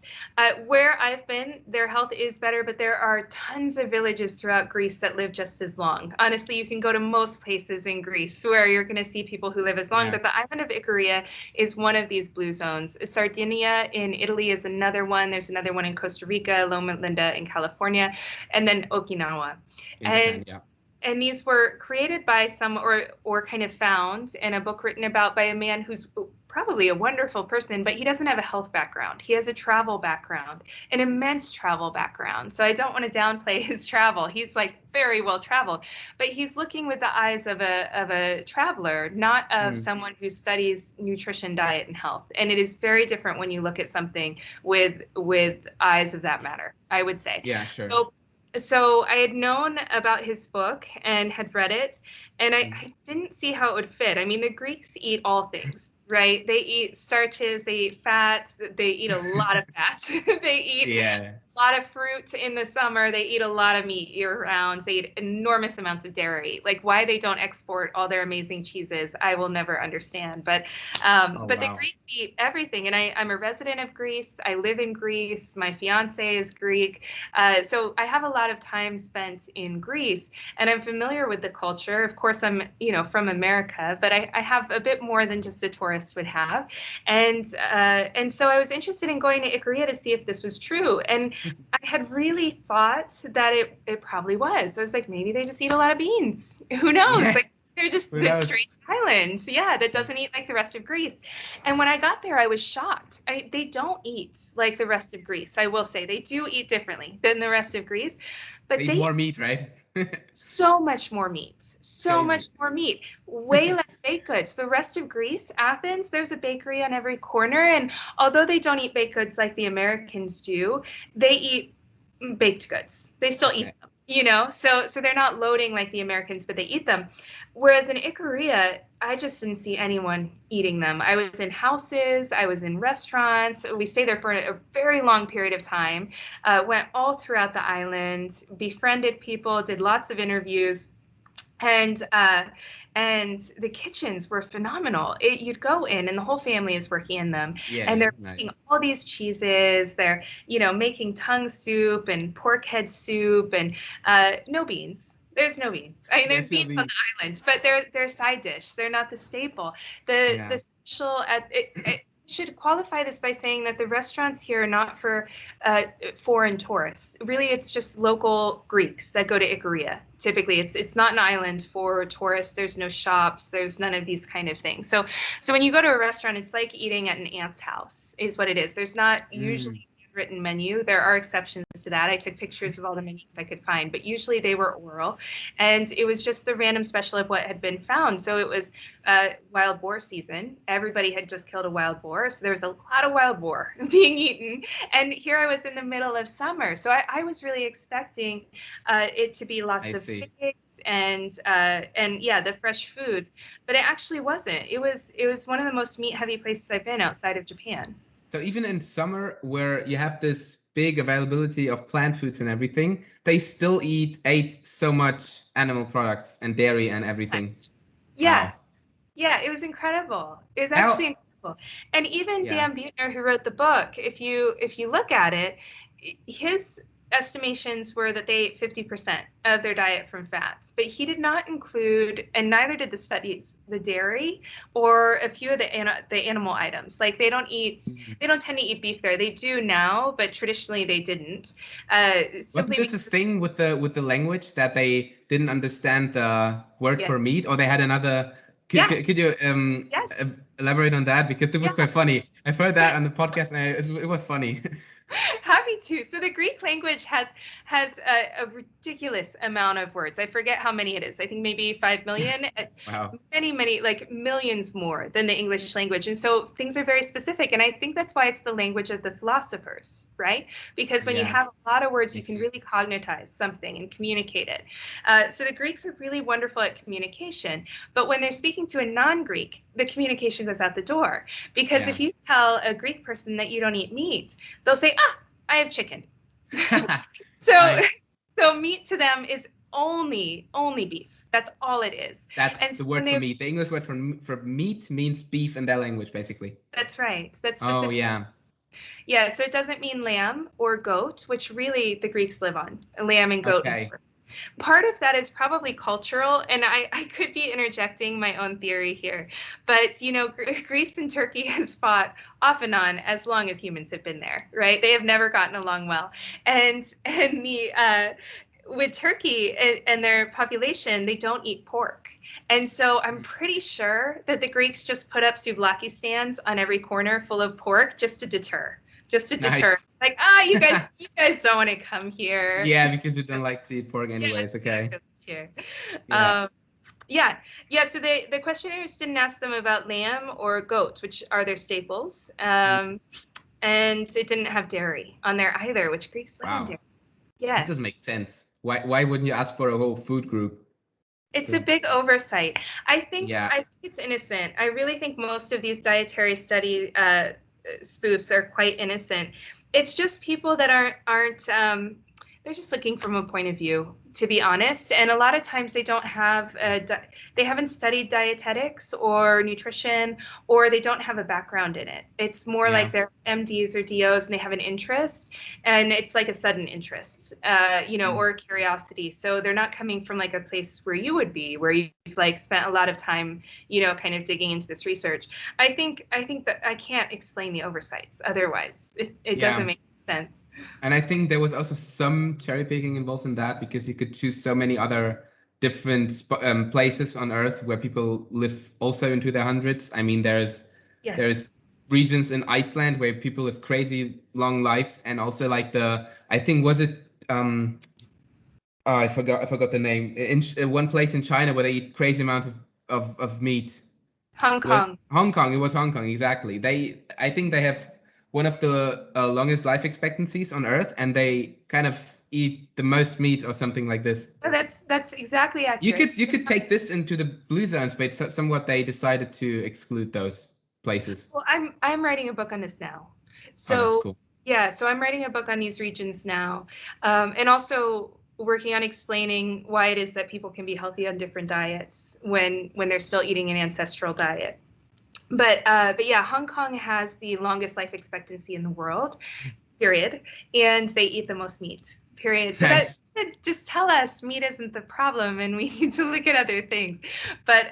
Where I've been, their health is better, but there are tons of villages throughout Greece that live just as long. Honestly, you can go to most places in Greece where you're going to see people who live as long, but the island of Ikaria is one of these blue zones. Sardinia in Italy is another one. There's another one in Costa Rica, Loma Linda in California, and then Okinawa. And these were created by some or kind of found in a book written about by a man who's probably a wonderful person, but he doesn't have a health background. He has a travel background, an immense travel background. So I don't want to downplay his travel. He's like very well traveled, but he's looking with the eyes of a traveler, not of someone who studies nutrition, diet, and health. And it is very different when you look at something with eyes of that matter, I would say. Yeah, sure. So I had known about his book and had read it, and I didn't see how it would fit. I mean, the Greeks eat all things, right? They eat starches, they eat fat, they eat a lot of fat. They eat a lot of fruit in the summer. They eat a lot of meat year round. They eat enormous amounts of dairy. Like why they don't export all their amazing cheeses, I will never understand. But the Greeks eat everything. And I'm a resident of Greece. I live in Greece. My fiance is Greek. So I have a lot of time spent in Greece, and I'm familiar with the culture. Of course, I'm from America, but I have a bit more than just a tourist would have. And so I was interested in going to Ikaria to see if this was true. And I had really thought that it probably was. I was like, maybe they just eat a lot of beans. Who knows? Yeah. Like they're just this strange island, that doesn't eat like the rest of Greece. And when I got there, I was shocked. They don't eat like the rest of Greece. I will say they do eat differently than the rest of Greece, but they eat more meat, right? So much more meat. So much more meat. Way less baked goods. The rest of Greece, Athens, there's a bakery on every corner. And although they don't eat baked goods like the Americans do, they eat baked goods. They still eat them, so they're not loading like the Americans, but they eat them. Whereas in Ikaria, I just didn't see anyone eating them. I was in houses, I was in restaurants. We stayed there for a very long period of time, went all throughout the island, befriended people, did lots of interviews. And the kitchens were phenomenal. You'd go in and the whole family is working in them, and they're making all these cheeses. They're making tongue soup and pork head soup and no beans. There's no beans. I mean, there's beans on the island, but they're side dish. They're not the staple. The special should qualify this by saying that the restaurants here are not for foreign tourists. Really, it's just local Greeks that go to Ikaria. Typically, it's not an island for tourists. There's no shops. There's none of these kind of things. So when you go to a restaurant, it's like eating at an aunt's house, is what it is. There's not usually written menu. There are exceptions to that. I took pictures of all the menus I could find, but usually they were oral, and it was just the random special of what had been found. So it was wild boar season. Everybody had just killed a wild boar, so there was a lot of wild boar being eaten. And here I was in the middle of summer, so I was really expecting it to be lots of figs and the fresh foods, but it actually wasn't. It was one of the most meat heavy places I've been outside of Japan. So even in summer, where you have this big availability of plant foods and everything, they still ate so much animal products and dairy and everything. Yeah, it was incredible. It was actually incredible. And even Dan Buettner, who wrote the book, if you look at it, his estimations were that they ate 50% of their diet from fats, but he did not include, and neither did the studies, the dairy or a few of the animal items. Like they don't tend to eat beef there. They do now, but traditionally they didn't. Wasn't this a thing with the language that they didn't understand the word for meat, or they had another? Could you elaborate on that, because it was quite funny. I've heard that on the podcast, and it was funny. Happy to. So the Greek language has a ridiculous amount of words. I forget how many it is. I think maybe 5 million. Wow. Many, like millions more than the English language. And so things are very specific. And I think that's why it's the language of the philosophers, right? Because when you have a lot of words, you can really cognitize something and communicate it. So the Greeks are really wonderful at communication. But when they're speaking to a non-Greek, the communication goes out the door. Because if you tell a Greek person that you don't eat meat, they'll say, I have chicken. So meat to them is only beef. That's all it is. That's the word for meat. The English word for meat means beef in their language, basically. That's right. That's specific. Oh, yeah. Yeah, so it doesn't mean lamb or goat, which really the Greeks live on, lamb and goat. Okay. Part of that is probably cultural, and I could be interjecting my own theory here, but you know, Greece and Turkey has fought off and on as long as humans have been there, right? They have never gotten along well, and with Turkey and their population, they don't eat pork. And so I'm pretty sure that the Greeks just put up souvlaki stands on every corner full of pork just to deter. Nice. Like, you guys don't want to come here. Yeah, because you don't like to eat pork anyways. Okay. So the questionnaires didn't ask them about lamb or goats, which are their staples. And it didn't have dairy on there either, which Greeks live on dairy. Yes. This doesn't make sense. Why wouldn't you ask for a whole food group? It's a big oversight. I think it's innocent. I really think most of these dietary study spoofs are quite innocent. It's just people that aren't they're just looking from a point of view, to be honest. And a lot of times they don't have they haven't studied dietetics or nutrition, or they don't have a background in it. It's more like they're MDs or DOs and they have an interest, and it's like a sudden interest, or a curiosity. So they're not coming from like a place where you would be, where you've like spent a lot of time, kind of digging into this research. I think that I can't explain the oversights otherwise. It doesn't make sense. And I think there was also some cherry picking involved in that, because you could choose so many other different places on Earth where people live also into their hundreds. I mean, there's regions in Iceland where people live crazy long lives, and also like I forgot the name. In one place in China where they eat crazy amounts of meat. Hong Kong. It was Hong Kong, exactly. I think they have one of the longest life expectancies on Earth, and they kind of eat the most meat or something like this. Oh, that's exactly accurate. You could take this into the blue zones, but somewhat they decided to exclude those places. Well, I'm writing a book on this now. So that's cool. Yeah, so I'm writing a book on these regions now, and also working on explaining why it is that people can be healthy on different diets when they're still eating an ancestral diet. But yeah, Hong Kong has the longest life expectancy in the world, period, and they eat the most meat, period. So that should just tell us meat isn't the problem, and we need to look at other things. But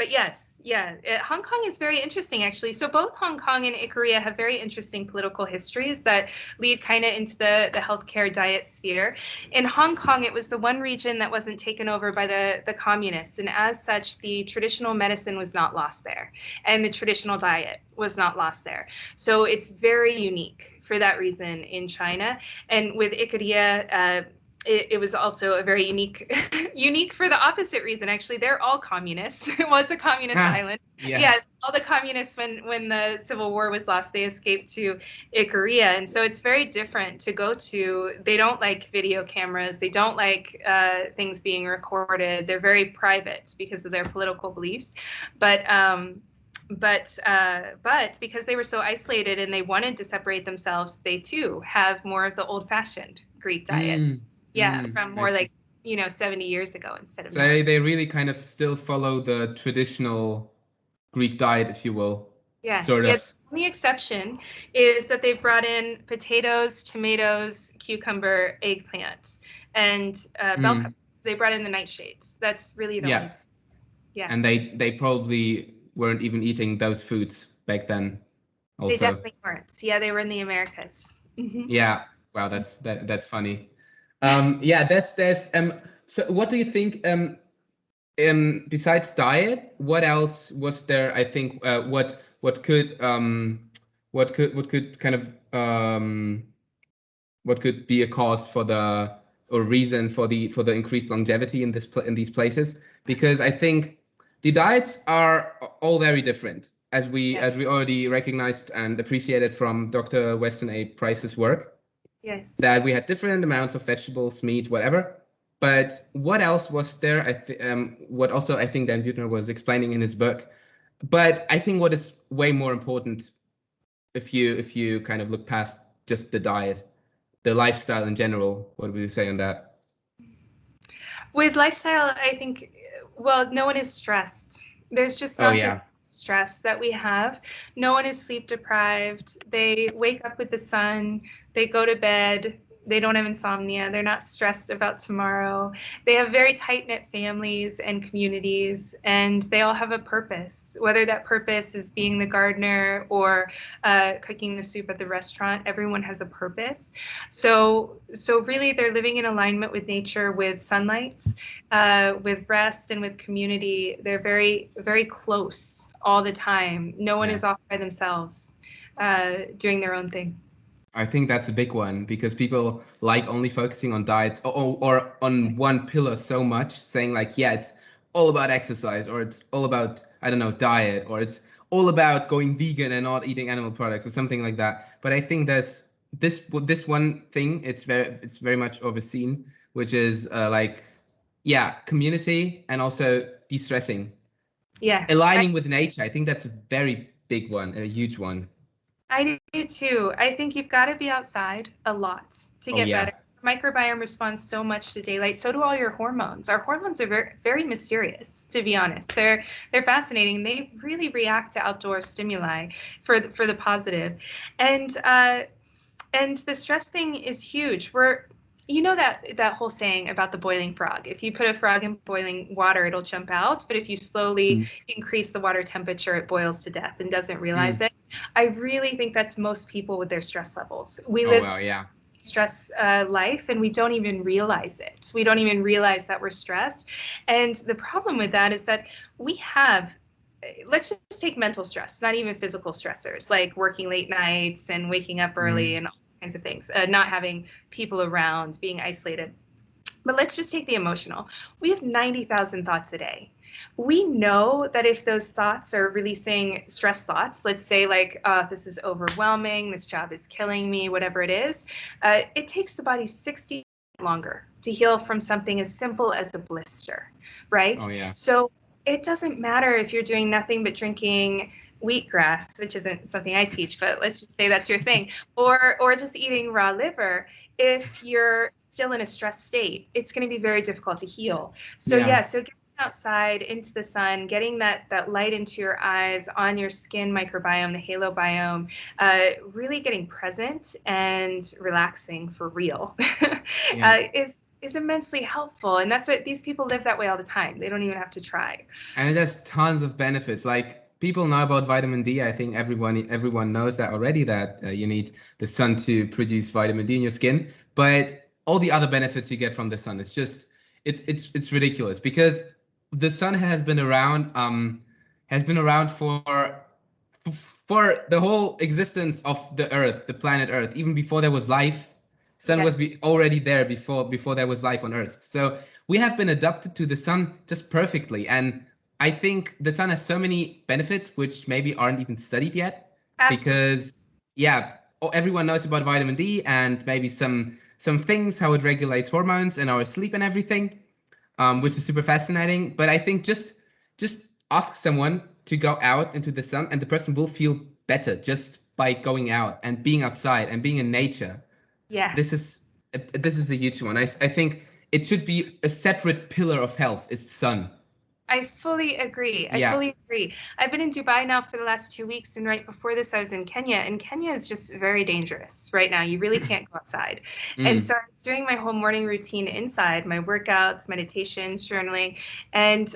yes. Yeah, Hong Kong is very interesting, actually. So both Hong Kong and Ikaria have very interesting political histories that lead kind of into the healthcare diet sphere. In Hong Kong, it was the one region that wasn't taken over by the communists. And as such, the traditional medicine was not lost there. And the traditional diet was not lost there. So it's very unique for that reason in China. And with Ikaria, it was also a very unique for the opposite reason. Actually, they're all communists. It was a communist island. Yeah, all the communists, when the Civil War was lost, they escaped to Ikaria. And so it's very different to go to. They don't like video cameras. They don't like things being recorded. They're very private because of their political beliefs. But because they were so isolated and they wanted to separate themselves, they too have more of the old-fashioned Greek diet. From more like 70 years ago instead of. So they really kind of still follow the traditional Greek diet, if you will. Yeah. Sort of. The only exception is that they've brought in potatoes, tomatoes, cucumber, eggplant, and bell peppers. They brought in the nightshades. That's really the only. Yeah. And they probably weren't even eating those foods back then. Also. They definitely weren't. Yeah, they were in the Americas. Mm-hmm. Yeah. Wow, that's funny. There's so what do you think besides diet, what else was there? I think what could kind of be a cause for the or reason for the increased longevity in these places, because I think the diets are all very different, as we already recognized and appreciated from Dr. Weston A. Price's work. Yes. That we had different amounts of vegetables, meat, whatever. But what else was there? What also I think Dan Buettner was explaining in his book. But I think what is way more important, if you kind of look past just the diet, the lifestyle in general, what would you say on that? With lifestyle, I think, well, no one is stressed. There's just not this stress that we have. No one is sleep deprived. They wake up with the sun, they go to bed, they don't have insomnia, they're not stressed about tomorrow. They have very tight-knit families and communities, and they all have a purpose. Whether that purpose is being the gardener or cooking the soup at the restaurant, everyone has a purpose. So really they're living in alignment with nature, with sunlight, with rest, and with community. They're very, very close all the time. No one is off by themselves, doing their own thing. I think that's a big one, because people like only focusing on diet or on one pillar so much, saying like, yeah, it's all about exercise, or it's all about, I don't know, diet, or it's all about going vegan and not eating animal products or something like that. But I think there's this one thing, it's very much overseen, which is community and also de-stressing. Yeah. Aligning with nature. I think that's a very big one, a huge one. I do too. I think you've got to be outside a lot to get better. Microbiome responds so much to daylight. So do all your hormones. Our hormones are very, very mysterious, to be honest. They're fascinating. They really react to outdoor stimuli for the positive, and the stress thing is huge. You know that whole saying about the boiling frog. If you put a frog in boiling water, it'll jump out. But if you slowly increase the water temperature, it boils to death and doesn't realize it. I really think that's most people with their stress levels. We live stress life, and we don't even realize it. We don't even realize that we're stressed. And the problem with that is that we have, let's just take mental stress, not even physical stressors, like working late nights and waking up early and all kinds of things, not having people around, being isolated. But let's just take the emotional. We have 90,000 thoughts a day. We know that if those thoughts are releasing stress thoughts, let's say like, this is overwhelming, this job is killing me, whatever it is, it takes the body 60 longer to heal from something as simple as a blister, right? Oh, yeah. So it doesn't matter if you're doing nothing but drinking wheatgrass, which isn't something I teach, but let's just say that's your thing, or just eating raw liver. If you're still in a stressed state, it's going to be very difficult to heal. So so getting outside into the sun, getting that light into your eyes, on your skin microbiome, the halo biome, really getting present and relaxing for real is immensely helpful. And that's what these people live that way all the time. They don't even have to try. And it has tons of benefits. Like, people know about vitamin D. I think everyone knows that already, that you need the sun to produce vitamin D in your skin. But all the other benefits you get from the sun, it's ridiculous, because the sun has been around for the whole existence of the Earth, the planet Earth. Even before there was life, sun was already there before there was life on Earth. So we have been adapted to the sun just perfectly. And I think the sun has so many benefits which maybe aren't even studied yet. Absolutely. Because everyone knows about vitamin D and maybe some things, how it regulates hormones and our sleep and everything, which is super fascinating. But I think just ask someone to go out into the sun, and the person will feel better just by going out and being outside and being in nature. Yeah. This is a huge one. I think it should be a separate pillar of health, is sun. I fully agree. I fully agree. I've been in Dubai now for the last 2 weeks, and right before this I was in Kenya, and Kenya is just very dangerous right now. You really can't go outside. And so I was doing my whole morning routine inside, my workouts, meditations, journaling, and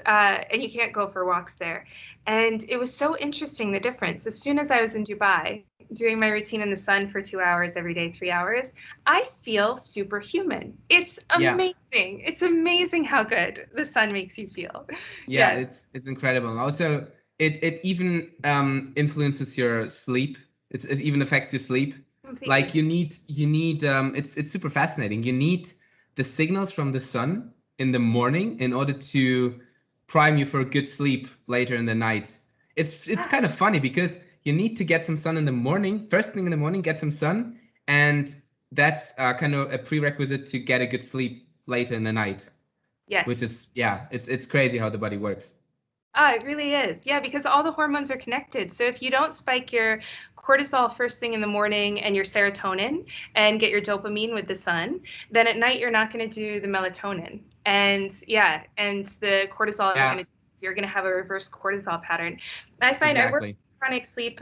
you can't go for walks there. And it was so interesting, the difference. As soon as I was in Dubai, doing my routine in the sun for 2 hours every day, 3 hours, I feel superhuman. It's amazing. It's amazing how good the sun makes you feel. It's incredible. And also it even influences your sleep. It even affects your sleep. Like you need it's super fascinating. You need the signals from the sun in the morning in order to prime you for a good sleep later in the night. It's kind of funny because you need to get some sun in the morning, first thing in the morning, get some sun, and that's kind of a prerequisite to get a good sleep later in the night. Yes. Which is, yeah, it's crazy how the body works. It really is. Yeah, because all the hormones are connected. So if you don't spike your cortisol first thing in the morning and your serotonin and get your dopamine with the sun, then at night you're not going to do the melatonin. And yeah, and the cortisol isn't going to, you're going to have a reverse cortisol pattern. I find I work with chronic sleep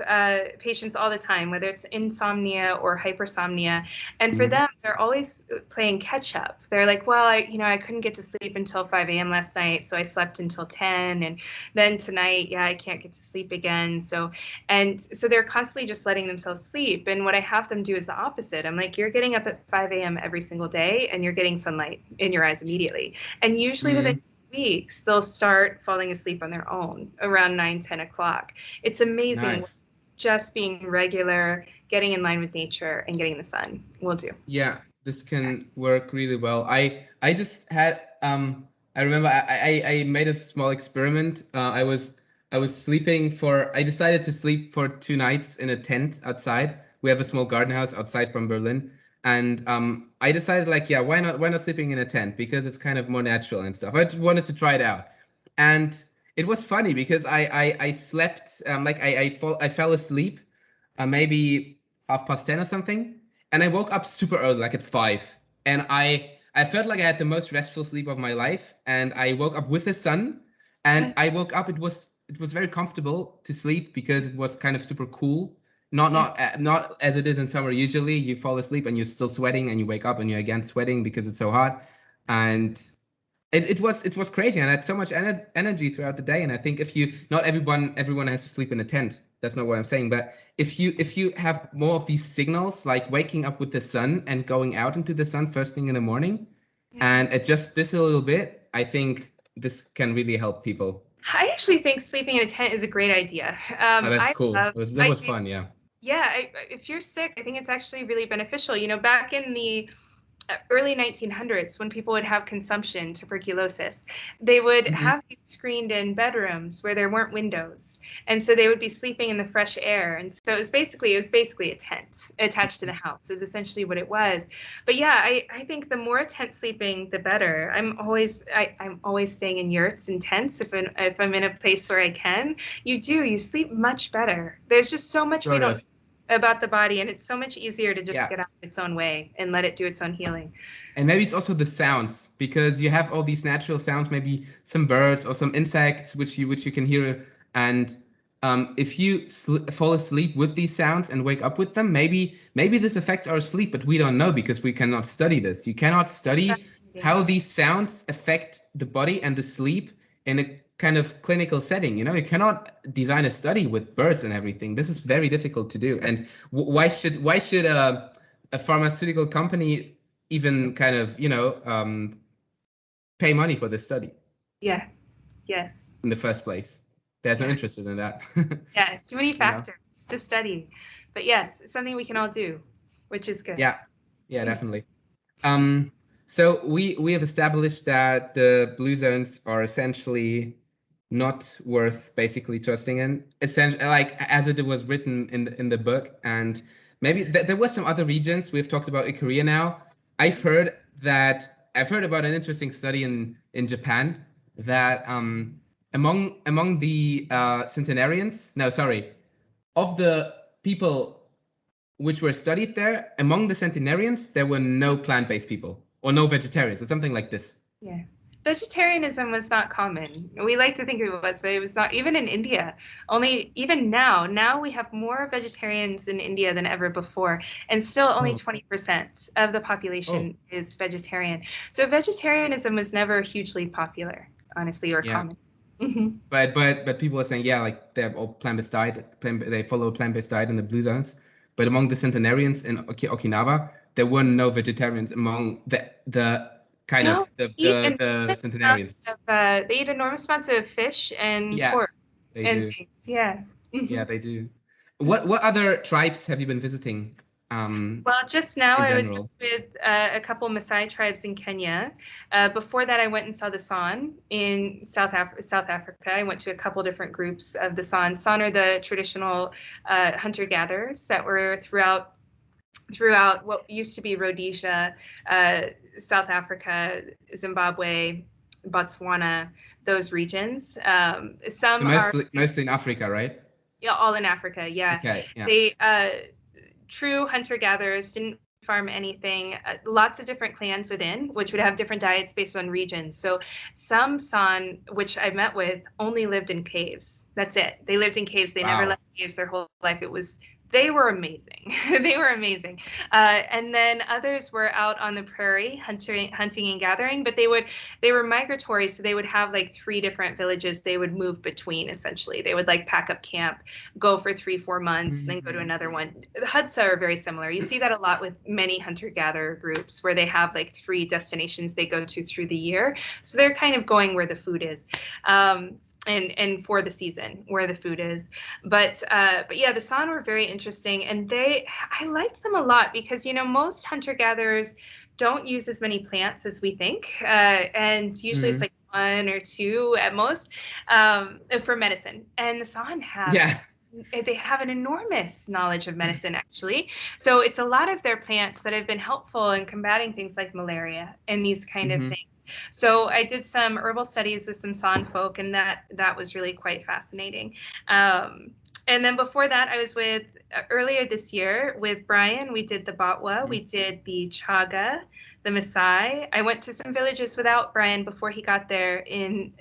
patients all the time, whether it's insomnia or hypersomnia. And for them, they're always playing catch up. They're like, well, I couldn't get to sleep until 5 a.m. last night, so I slept until 10. And then tonight, I can't get to sleep again. So they're constantly just letting themselves sleep. And what I have them do is the opposite. I'm like, you're getting up at 5 a.m. every single day, and you're getting sunlight in your eyes immediately. And usually within weeks, they'll start falling asleep on their own around 9-10 o'clock. It's amazing. Nice. Just being regular, getting in line with nature, and getting the sun will do. Yeah, this can work really well. I just had I remember I made a small experiment. I was sleeping I decided to sleep for 2 nights in a tent outside. We have a small garden house outside from Berlin. And I decided, like, yeah, why not sleeping in a tent? Because it's kind of more natural and stuff. I just wanted to try it out. And it was funny because I slept, I fell asleep maybe 10:30 or something. And I woke up super early, like at 5. And I felt like I had the most restful sleep of my life. And I woke up with the sun. And I woke up, it was very comfortable to sleep because it was kind of super cool. Not as it is in summer. Usually you fall asleep and you're still sweating and you wake up and you're again sweating because it's so hot. And it was crazy, and I had so much energy throughout the day. And I think not everyone has to sleep in a tent. That's not what I'm saying. But if you have more of these signals, like waking up with the sun and going out into the sun first thing in the morning, and adjust this a little bit, I think this can really help people. I actually think sleeping in a tent is a great idea. That's cool. That was fun, yeah. Yeah, if you're sick, I think it's actually really beneficial. Back in the early 1900s, when people would have consumption, tuberculosis, they would have these screened-in bedrooms where there weren't windows, and so they would be sleeping in the fresh air. And so it was basically a tent attached to the house, is essentially what it was. But yeah, I think the more tent sleeping, the better. I'm always staying in yurts and tents if I'm in a place where I can. You sleep much better. There's just so much we don't about the body, and it's so much easier to just get out its own way and let it do its own healing. And maybe it's also the sounds, because you have all these natural sounds, maybe some birds or some insects which you can hear, and if you fall asleep with these sounds and wake up with them, maybe this affects our sleep, but we don't know because we cannot study this. You cannot study how these sounds affect the body and the sleep in a kind of clinical setting. You cannot design a study with birds and everything. This is very difficult to do. And why should a pharmaceutical company even kind of pay money for this study? Yeah. Yes. In the first place, there's no interest in that. Yeah, too many factors to study. But yes, it's something we can all do, which is good. Yeah, definitely. So we have established that the blue zones are essentially not worth basically trusting in, essentially, like as it was written in the book. And maybe there were some other regions. We've talked about Ikaria now. I've heard about an interesting study in Japan that among the Centenarians, of the people which were studied there, among the Centenarians, there were no plant-based people or no vegetarians or something like this. Yeah. Vegetarianism was not common. We like to think it was, but it was not. Even in India, even now we have more vegetarians in India than ever before, and still only 20% of the population is vegetarian. So vegetarianism was never hugely popular, honestly, or common. But people are saying, like they're all plant-based diet. They follow plant-based diet in the blue zones. But among the Centenarians in Okinawa, there were no vegetarians among the Centenarians. They eat enormous amounts of fish and pork and things. Yeah. Yeah, they do. What other tribes have you been visiting? Well, just now in I was general? just with a couple Maasai tribes in Kenya. Before that, I went and saw the San in South Africa. I went to a couple different groups of the San. San are the traditional hunter-gatherers that were throughout what used to be Rhodesia, South Africa, Zimbabwe, Botswana, those regions. So Some are mostly in Africa, right? all in Africa. Yeah, Okay, yeah. they true hunter-gatherers didn't farm anything. Lots of different clans within, which would have different diets based on region. So some San, which I met with, only lived in caves. That's it. They lived in caves. They never Wow. left caves their whole life. They were amazing. They were amazing. And then others were out on the prairie hunting and gathering, but they were migratory, so they would have like 3 different villages they would move between. Essentially, they would like pack up camp, go for 3-4 months, then go to another one. The Hadza are very similar. You see that a lot with many hunter-gatherer groups where they have like 3 destinations they go to through the year. So they're kind of going where the food is. And for the season where the food is, but yeah, the San were very interesting, and I liked them a lot because most hunter-gatherers don't use as many plants as we think, and usually it's like 1 or 2 at most for medicine, and the San they have an enormous knowledge of medicine, actually. So it's a lot of their plants that have been helpful in combating things like malaria and these kind of things. So I did some herbal studies with some San folk, and that was really quite fascinating. And then before that, I was earlier this year with Brian. We did the Batwa, we did the Chaga, the Maasai. I went to some villages without Brian before he got there in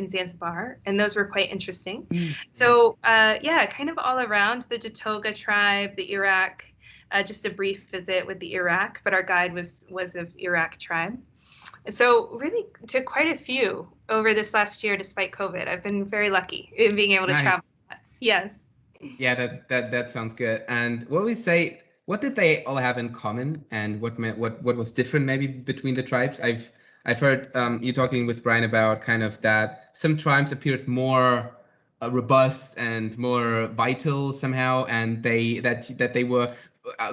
Zanzibar, and those were quite interesting. So yeah, kind of all around the Datoga tribe, the Iraq. Just a brief visit with the Iraq, but our guide was of Iraq tribe. So really took quite a few over this last year, despite COVID. I've been very lucky in being able to travel. Yes. Yeah, that sounds good. And what did they all have in common, and what was different maybe between the tribes? I've heard you talking with Brian about kind of that some tribes appeared more robust and more vital somehow, and that they were.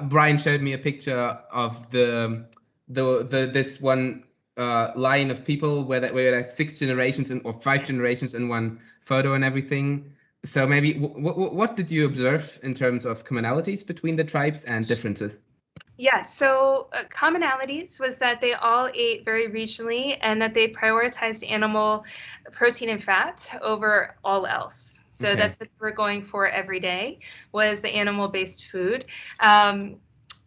Brian showed me a picture of this one line of people where there's 6 generations or 5 generations in one photo and everything. So maybe what did you observe in terms of commonalities between the tribes and differences? Yeah, so commonalities was that they all ate very regionally and that they prioritized animal protein and fat over all else. So that's what we're going for every day, was the animal-based food.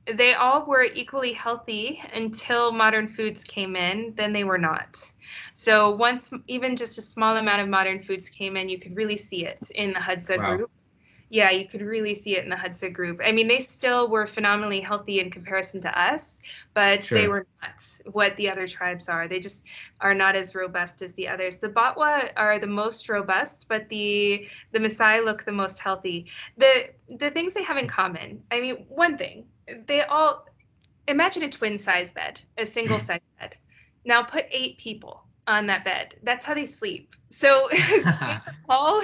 They all were equally healthy until modern foods came in, then they were not. So once even just a small amount of modern foods came in, you could really see it in the Hadza group. Yeah, you could really see it in the Hadza group. I mean, they still were phenomenally healthy in comparison to us, but they were not what the other tribes are. They just are not as robust as the others. The Batwa are the most robust, but the Maasai look the most healthy. The things they have in common, I mean, one thing, they all, imagine a twin size bed, a single size bed. Now put 8 people on that bed. That's how they sleep. So they're all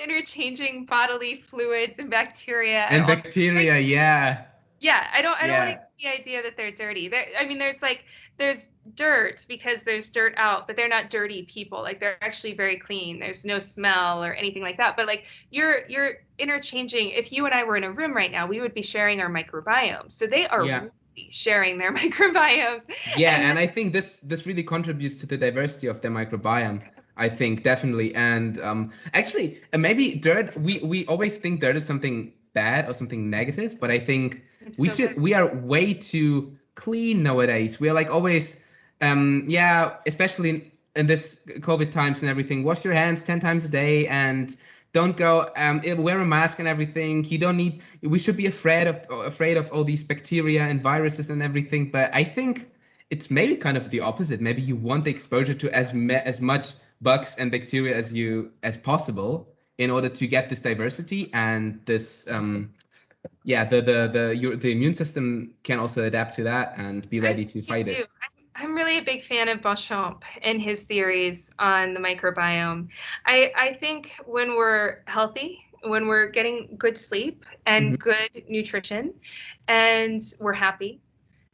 interchanging bodily fluids and bacteria. And bacteria, yeah. Yeah, I don't want to get the idea that they're dirty. I mean, there's dirt because there's dirt out, but they're not dirty people. Like, they're actually very clean. There's no smell or anything like that. But like, you're interchanging. If you and I were in a room right now, we would be sharing our microbiome. So they are really sharing their microbiomes. Yeah, and I think this really contributes to the diversity of their microbiome. I think definitely. And actually, maybe dirt. We always think dirt is something bad or something negative, but I think we are way too clean nowadays. We are like always, especially in this COVID times and everything. Wash your hands 10 times a day and don't go wear a mask and everything. We should be afraid of all these bacteria and viruses and everything. But I think it's maybe kind of the opposite. Maybe you want the exposure to as much bugs and bacteria as possible in order to get this diversity and this the immune system can also adapt to that and be ready to fight it. I'm really a big fan of Beauchamp and his theories on the microbiome. I think when we're healthy, when we're getting good sleep and good nutrition and we're happy,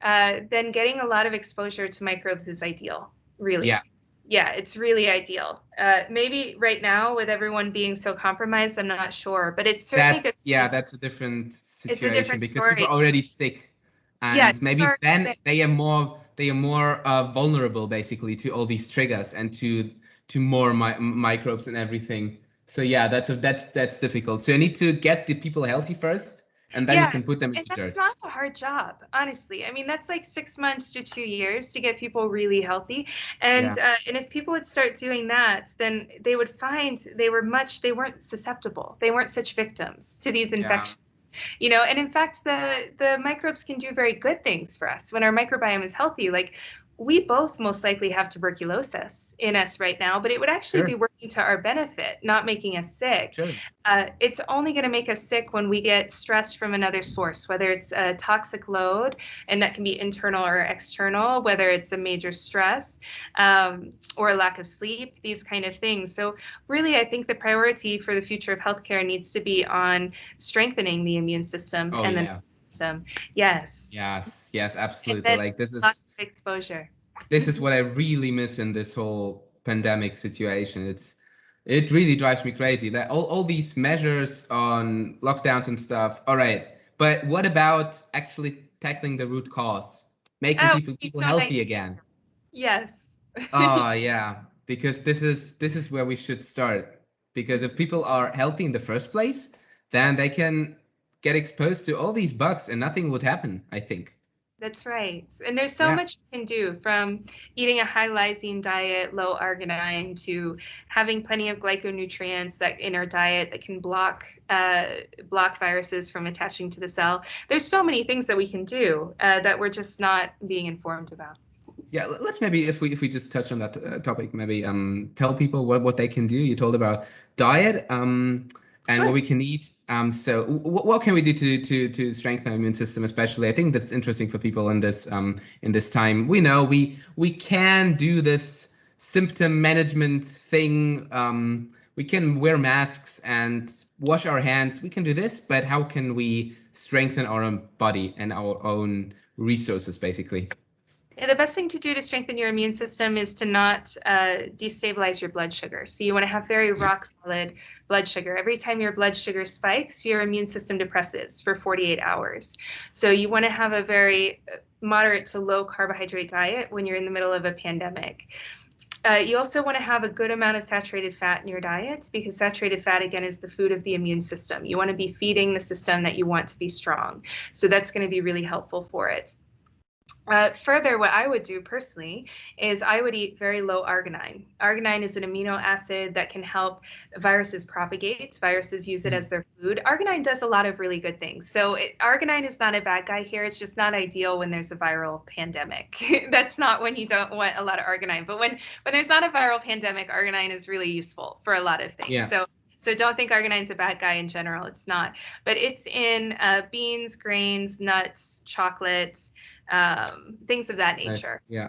then getting a lot of exposure to microbes is ideal, really. Yeah. Yeah, it's really ideal. Maybe right now with everyone being so compromised, I'm not sure, but it's certainly good. Yeah, that's a different situation, it's a different because story. people are already sick, Yeah, and maybe then they are more vulnerable basically to all these triggers and to more microbes and everything. So yeah, that's difficult. So you need to get the people healthy first, and then you can put them into and that's dirt. not a hard job, honestly. I mean, that's like 6 months to 2 years to get people really healthy. And and if people would start doing that, then they would find they weren't susceptible. They weren't such victims to these infections. You know, and in fact, the microbes can do very good things for us when our microbiome is healthy. Like, we both most likely have tuberculosis in us right now, but it would actually be working to our benefit, not making us sick. It's only going to make us sick when we get stress from another source, whether it's a toxic load, and that can be internal or external, whether it's a major stress or a lack of sleep, these kind of things. So really, I think the priority for the future of healthcare needs to be on strengthening the immune system and the nervous system. Yes, absolutely. Like, this is exposure. This is what I really miss in this whole pandemic situation. It really drives me crazy that all these measures on lockdowns and stuff. All right, but what about actually tackling the root cause, making people healthy again? Yes. Oh yeah, because this is where we should start. Because if people are healthy in the first place, then they can get exposed to all these bugs and nothing would happen, I think. That's right. And there's so much you can do, from eating a high lysine diet, low arginine, to having plenty of glyconutrients that in our diet that can block viruses from attaching to the cell. There's so many things that we can do that we're just not being informed about. Yeah, let's maybe, if we just touch on that topic, maybe tell people what they can do. You told about diet and what we can eat. So what can we do to strengthen the immune system, especially? I think that's interesting for people in this time. We know we can do this symptom management thing. We can wear masks and wash our hands. We can do this, but how can we strengthen our own body and our own resources, basically? Yeah, the best thing to do to strengthen your immune system is to not destabilize your blood sugar. So you want to have very rock solid blood sugar. Every time your blood sugar spikes, your immune system depresses for 48 hours. So you want to have a very moderate to low carbohydrate diet when you're in the middle of a pandemic. You also want to have a good amount of saturated fat in your diet, because saturated fat, again, is the food of the immune system. You want to be feeding the system that you want to be strong. So that's going to be really helpful for it. Further, what I would do personally is I would eat very low arginine. Arginine is an amino acid that can help viruses propagate. Viruses use it as their food. Arginine does a lot of really good things. So arginine is not a bad guy here. It's just not ideal when there's a viral pandemic. That's not when you don't want a lot of arginine. But when there's not a viral pandemic, arginine is really useful for a lot of things. Yeah. So don't think arginine's a bad guy in general. It's not. But it's in beans, grains, nuts, chocolate, things of that nature. Nice.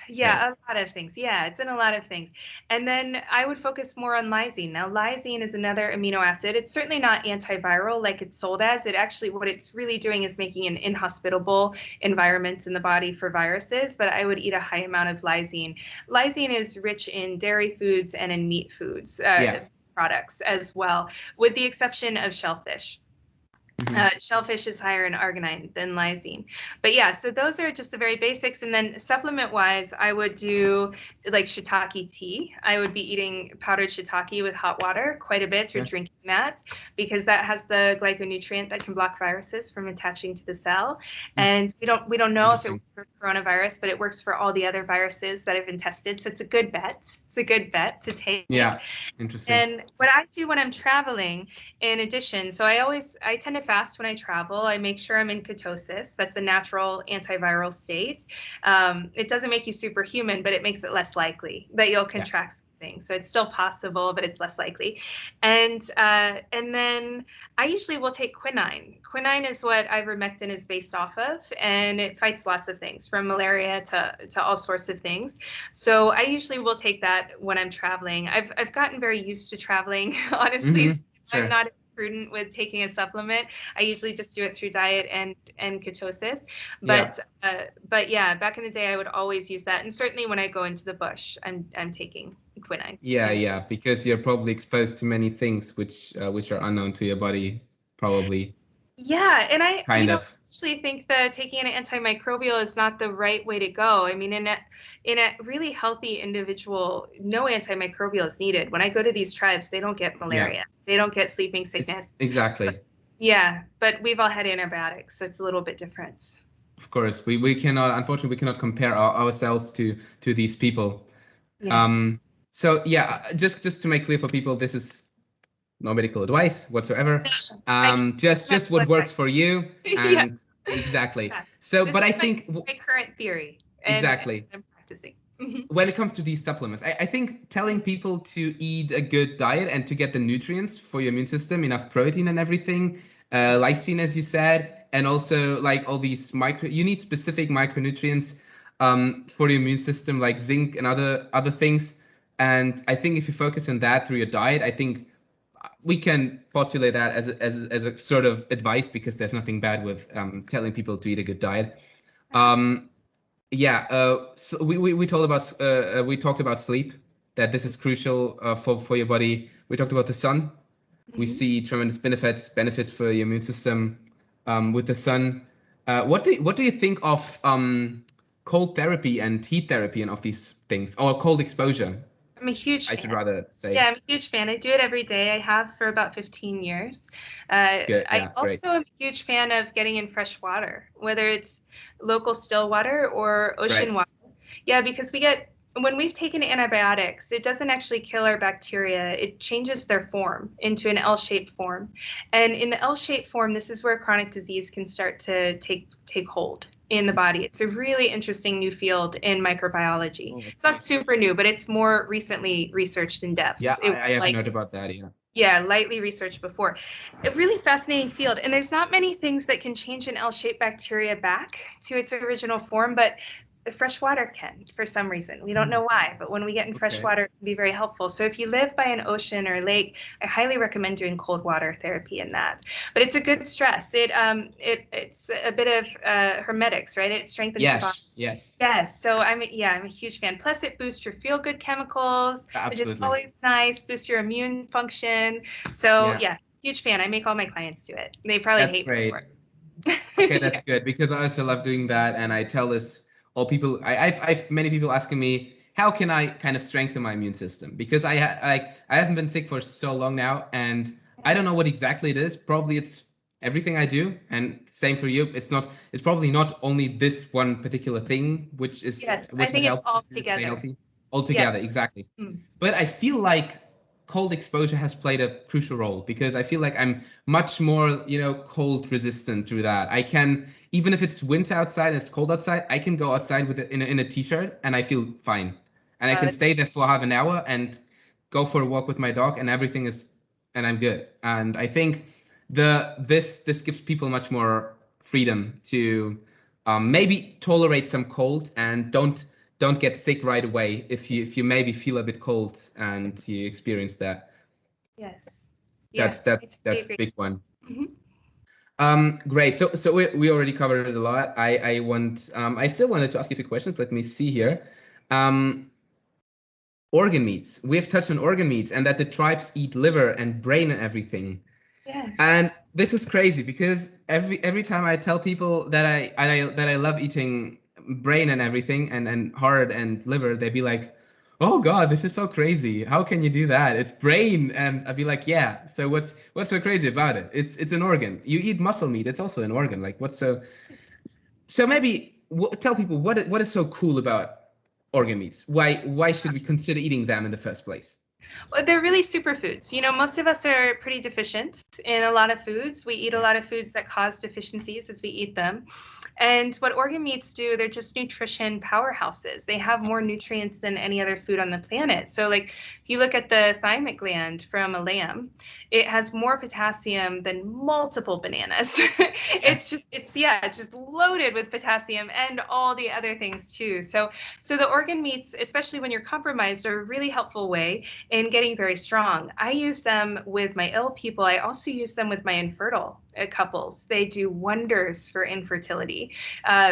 Yeah, a lot of things. Yeah, it's in a lot of things. And then I would focus more on lysine. Now, lysine is another amino acid. It's certainly not antiviral like it's sold as. It actually, what it's really doing is making an inhospitable environment in the body for viruses, but I would eat a high amount of lysine. Lysine is rich in dairy foods and in meat foods. Products as well, with the exception of shellfish. Shellfish is higher in arginine than lysine. But yeah, so those are just the very basics. And then supplement wise, I would do like shiitake tea. I would be eating powdered shiitake with hot water quite a bit, or drinking that, because that has the glyconutrient that can block viruses from attaching to the cell. And we don't know if it works for coronavirus, but it works for all the other viruses that have been tested. So it's a good bet. It's a good bet to take. Yeah, interesting. And what I do when I'm traveling, in addition, so I tend to fast when I travel. I make sure I'm in ketosis. That's a natural antiviral state. It doesn't make you superhuman, but it makes it less likely that you'll contract something. So it's still possible, but it's less likely. And then I usually will take quinine. Quinine is what ivermectin is based off of, and it fights lots of things, from malaria to all sorts of things. So I usually will take that when I'm traveling. I've gotten very used to traveling, honestly. I'm not as prudent with taking a supplement. I usually just do it through diet and ketosis. But yeah, back in the day, I would always use that. And certainly when I go into the bush, I'm taking quinine. Yeah, because you're probably exposed to many things which are unknown to your body, probably. Yeah, and I actually think that taking an antimicrobial is not the right way to go. I mean, in a really healthy individual, no antimicrobial is needed. When I go to these tribes, they don't get malaria. They don't get sleeping sickness. Exactly. But we've all had antibiotics, so it's a little bit different. Of course, we cannot, unfortunately, we cannot compare ourselves to these people. So just to make clear for people, this is no medical advice whatsoever. Just what works for you. And exactly. So, but I think my current theory. Exactly. I'm practicing. When it comes to these supplements, I think telling people to eat a good diet and to get the nutrients for your immune system, enough protein and everything, lysine, as you said, and also like all these you need specific micronutrients for the immune system, like zinc and other things. And I think if you focus on that through your diet, I think we can postulate that as a sort of advice, because there's nothing bad with telling people to eat a good diet. So we talked about sleep, that this is crucial for your body. We talked about the sun. We see tremendous benefits for your immune system with the sun. What do you think of cold therapy and heat therapy and of these things, or cold exposure? I'm a huge fan. I should rather say. Yeah, I'm a huge fan. I do it every day. I have for about 15 years. I also am a huge fan of getting in fresh water, whether it's local still water or ocean water. Yeah, because when we've taken antibiotics, it doesn't actually kill our bacteria. It changes their form into an L-shaped form. And in the L-shaped form, this is where chronic disease can start to take hold in the body. It's a really interesting new field in microbiology. It's not super new, but it's more recently researched in depth. Yeah, I haven't heard about that, Yeah, lightly researched before. A really fascinating field. And there's not many things that can change an L-shaped bacteria back to its original form, but fresh water can, for some reason. We don't know why, but when we get in fresh water, it can be very helpful. So if you live by an ocean or lake, I highly recommend doing cold water therapy in that. But it's a good stress. It's a bit of hermetics, right? It strengthens the body. Yes. So I'm a huge fan. Plus, it boosts your feel-good chemicals, which is always nice. Boosts your immune function. So huge fan. I make all my clients do it. They probably hate me for it. Okay, that's good, because I also love doing that, and I tell this. All people, I've many people asking me, how can I kind of strengthen my immune system? Because I haven't been sick for so long now, and I don't know what exactly it is. Probably it's everything I do, and same for you. It's probably not only this one particular thing, which is I think it's all together. All together, exactly. But I feel like cold exposure has played a crucial role, because I feel like I'm much more, cold resistant to that. I can, even if it's winter outside and it's cold outside, I can go outside with it in a t-shirt and I feel fine. And I can stay there for half an hour and go for a walk with my dog, and and I'm good. And I think this gives people much more freedom to maybe tolerate some cold, and don't get sick right away if you maybe feel a bit cold and you experience that. Yes. That's a big one. Great. So we already covered it a lot. I still wanted to ask you a few questions. Let me see here. Organ meats. We have touched on organ meats, and that the tribes eat liver and brain and everything. Yeah. And this is crazy, because every time I tell people that I love eating brain and everything, and heart and liver, they'd be like, oh God, this is so crazy. How can you do that? It's brain. And I'd be like, yeah. So what's so crazy about it? It's an organ. You eat muscle meat. It's also an organ. Like, what's so maybe tell people what is so cool about organ meats? Why should we consider eating them in the first place? Well, they're really superfoods. Most of us are pretty deficient in a lot of foods. We eat a lot of foods that cause deficiencies as we eat them. And what organ meats do, they're just nutrition powerhouses. They have more nutrients than any other food on the planet. So like if you look at the thymic gland from a lamb, it has more potassium than multiple bananas. It's just loaded with potassium and all the other things too. So the organ meats, especially when you're compromised, are a really helpful way. in getting very strong. I use them with my ill people. I also use them with my infertile couples. They do wonders for infertility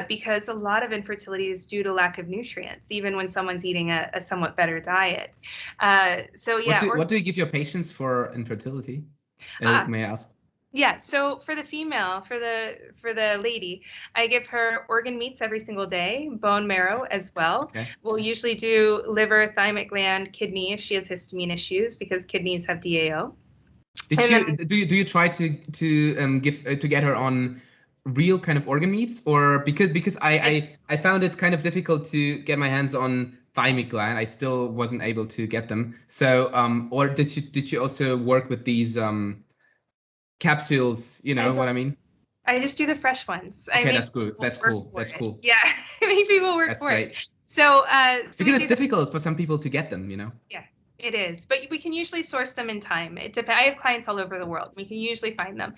because a lot of infertility is due to lack of nutrients, even when someone's eating a somewhat better diet. So yeah. What do you give your patients for infertility? May I ask? Yeah, so for the female, for the lady, I give her organ meats every single day, bone marrow as well. Okay. We'll usually do liver, thymic gland, kidney if she has histamine issues because kidneys have DAO. Do you try to get her on real kind of organ meats, or because I found it kind of difficult to get my hands on thymic gland. I still wasn't able to get them. So or did you also work with these capsules? You know what I mean? I just do the fresh ones. Okay, that's good. That's cool. That's cool. Yeah, I make people work for it. So because it's difficult for some people to get them, you know. Yeah. It is, but we can usually source them in time. I have clients all over the world. We can usually find them.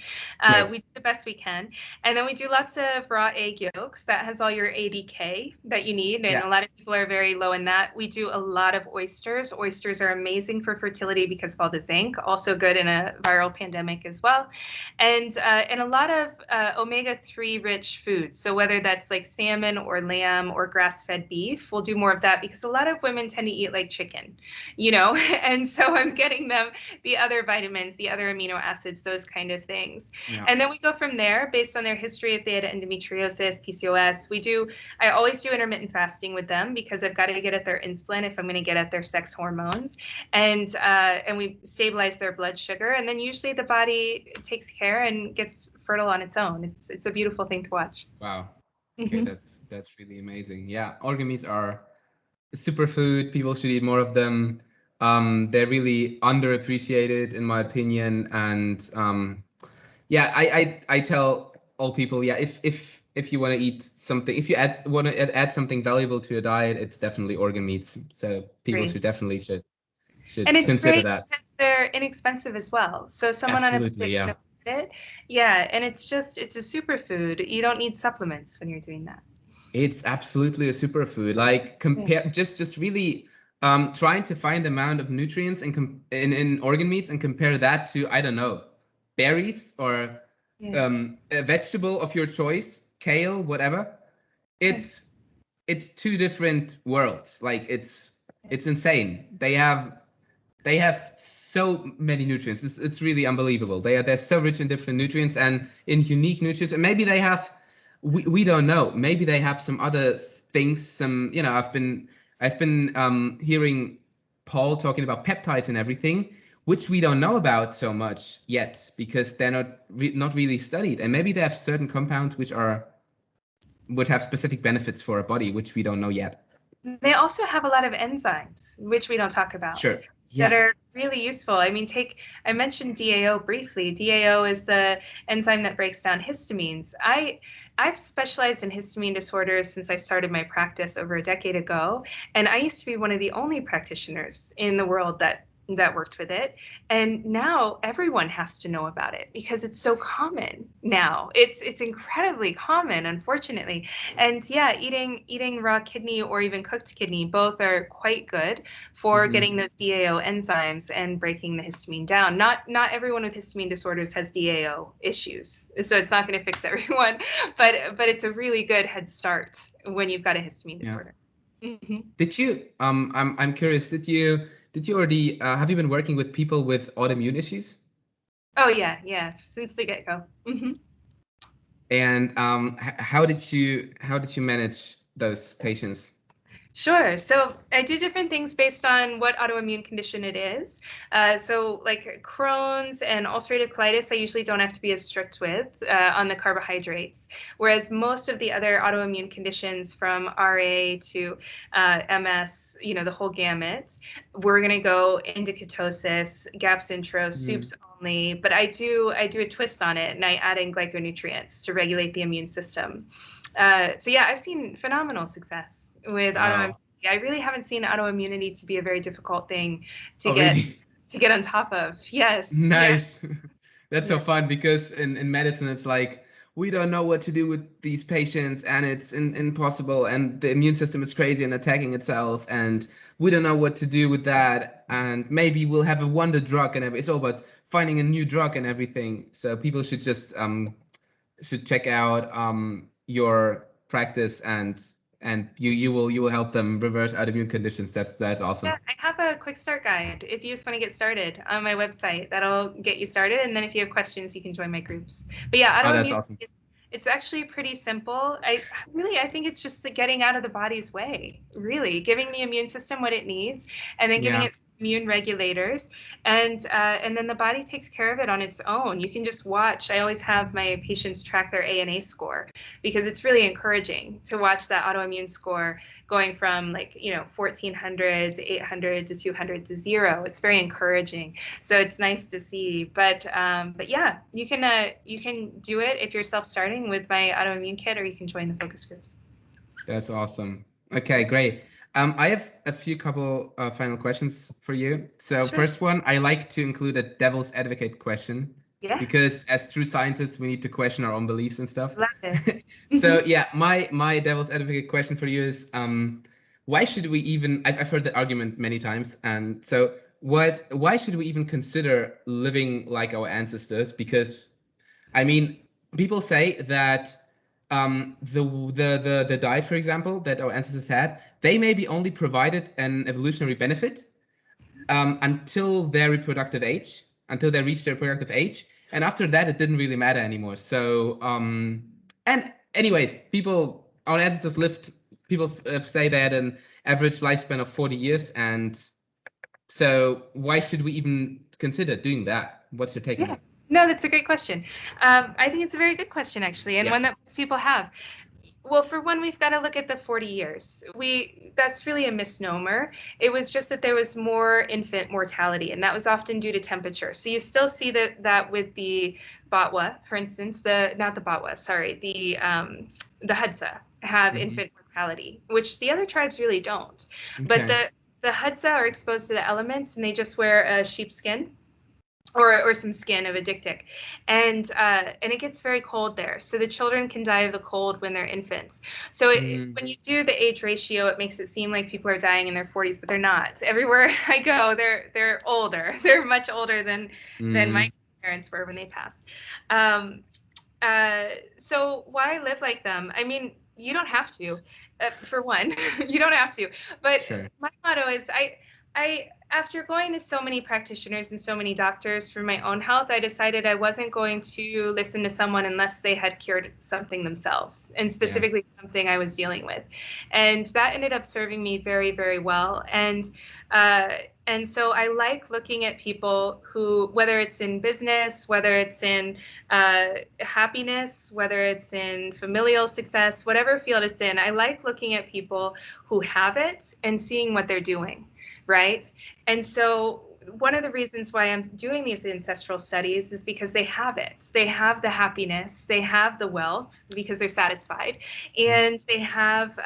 We do the best we can. And then we do lots of raw egg yolks. That has all your ADK that you need. And a lot of people are very low in that. We do a lot of oysters. Oysters are amazing for fertility because of all the zinc, also good in a viral pandemic as well. And a lot of omega-3 rich foods. So whether that's like salmon or lamb or grass-fed beef, we'll do more of that because a lot of women tend to eat like chicken, you know. And so I'm getting them the other vitamins, the other amino acids, those kind of things. Yeah. And then we go from there based on their history. If they had endometriosis, PCOS, I always do intermittent fasting with them because I've got to get at their insulin if I'm going to get at their sex hormones. And we stabilize their blood sugar. And then usually the body takes care and gets fertile on its own. It's a beautiful thing to watch. Wow. Okay, that's really amazing. Yeah, organ meats are a superfood. People should eat more of them. They're really underappreciated in my opinion, and I tell all people, if you want to eat something, if you want to add something valuable to your diet, it's definitely organ meats. So people should and it's consider great that because they're inexpensive as well. So someone absolutely on and it's a superfood. You don't need supplements when you're doing that. It's absolutely a superfood. Like just really. Trying to find the amount of nutrients in organ meats and compare that to, I don't know, berries or a vegetable of your choice, kale, whatever. It's two different worlds. Like it's insane. They have so many nutrients. It's really unbelievable. They're so rich in different nutrients and in unique nutrients. And maybe they have, we don't know. Maybe they have some other things. Some, you know, I've been hearing Paul talking about peptides and everything, which we don't know about so much yet because they're not really studied. And maybe they have certain compounds which would have specific benefits for a body, which we don't know yet. They also have a lot of enzymes, which we don't talk about. Sure. That are really useful. I mean, I mentioned DAO briefly. DAO is the enzyme that breaks down histamines. I've specialized in histamine disorders since I started my practice over a decade ago, and I used to be one of the only practitioners in the world that worked with it. And now everyone has to know about it because it's so common now. It's incredibly common, unfortunately. And yeah, eating raw kidney or even cooked kidney, both are quite good for getting those DAO enzymes and breaking the histamine down. Not everyone with histamine disorders has DAO issues, so it's not going to fix everyone, but it's a really good head start when you've got a histamine disorder. Did you I'm curious, did you already have you been working with people with autoimmune issues? Oh yeah, since the get-go. And how did you manage those patients? Sure. So I do different things based on what autoimmune condition it is. So like Crohn's and ulcerative colitis, I usually don't have to be as strict with on the carbohydrates. Whereas most of the other autoimmune conditions from RA to MS, you know, the whole gamut, we're going to go into ketosis, GAPS intro, soups only. But I do a twist on it and I add in glyconutrients to regulate the immune system. So yeah, I've seen phenomenal success with autoimmunity. I really haven't seen autoimmunity to be a very difficult thing to get on top of. Yes. Nice. Yeah. That's so fun because in medicine it's like we don't know what to do with these patients and it's impossible and the immune system is crazy and attacking itself and we don't know what to do with that, and maybe we'll have a wonder drug, and it's all about finding a new drug and everything. So people should just should check out your practice, and you will help them reverse autoimmune conditions. That's awesome. Yeah, I have a quick start guide if you just want to get started on my website. That'll get you started, and then if you have questions, you can join my groups. But yeah, autoimmune, that's awesome. It's actually pretty simple. I think it's just the getting out of the body's way, really giving the immune system what it needs, and then giving it immune regulators, and then the body takes care of it on its own. You can just watch. I always have my patients track their ANA score, because it's really encouraging to watch that autoimmune score going from 1400 to 800 to 200 to 0. It's very encouraging. So it's nice to see. But yeah, you can do it if you're self-starting with my autoimmune kit, or you can join the focus groups. That's awesome. Okay, great. I have a few couple final questions for you. So first one, I like to include a devil's advocate question. Yeah. Because as true scientists, we need to question our own beliefs and stuff. Love it. So yeah, my devil's advocate question for you is, why should we even? I've heard the argument many times, and so why should we even consider living like our ancestors? Because, I mean, people say that the diet, for example, that our ancestors had, they maybe only provided an evolutionary benefit until their reproductive age, until they reached their reproductive age. And after that, it didn't really matter anymore. So, and anyways, our ancestors lived, people say they had an average lifespan of 40 years. And so why should we even consider doing that? What's your take on it? No, that's a great question. I think it's a very good question, actually, and one that most people have. Well, for one, we've got to look at the 40 years. That's really a misnomer. It was just that there was more infant mortality, and that was often due to temperature. So you still see that with the Batwa, for instance, the Hadza have infant mortality, which the other tribes really don't. Okay. But the Hadza are exposed to the elements, and they just wear a sheepskin or some skin of a dik-dik, and it gets very cold there. So the children can die of the cold when they're infants. So when you do the age ratio, it makes it seem like people are dying in their 40s, but they're not. Everywhere I go, they're older. They're much older than my parents were when they passed. So why live like them? I mean, you don't have to. For one, you don't have to. But my motto is after going to so many practitioners and so many doctors for my own health, I decided I wasn't going to listen to someone unless they had cured something themselves, and specifically something I was dealing with. And that ended up serving me very, very well. And so I like looking at people who, whether it's in business, whether it's in happiness, whether it's in familial success, whatever field it's in, I like looking at people who have it and seeing what they're doing. Right. And so one of the reasons why I'm doing these ancestral studies is because they have it. They have the happiness, they have the wealth because they're satisfied, and they have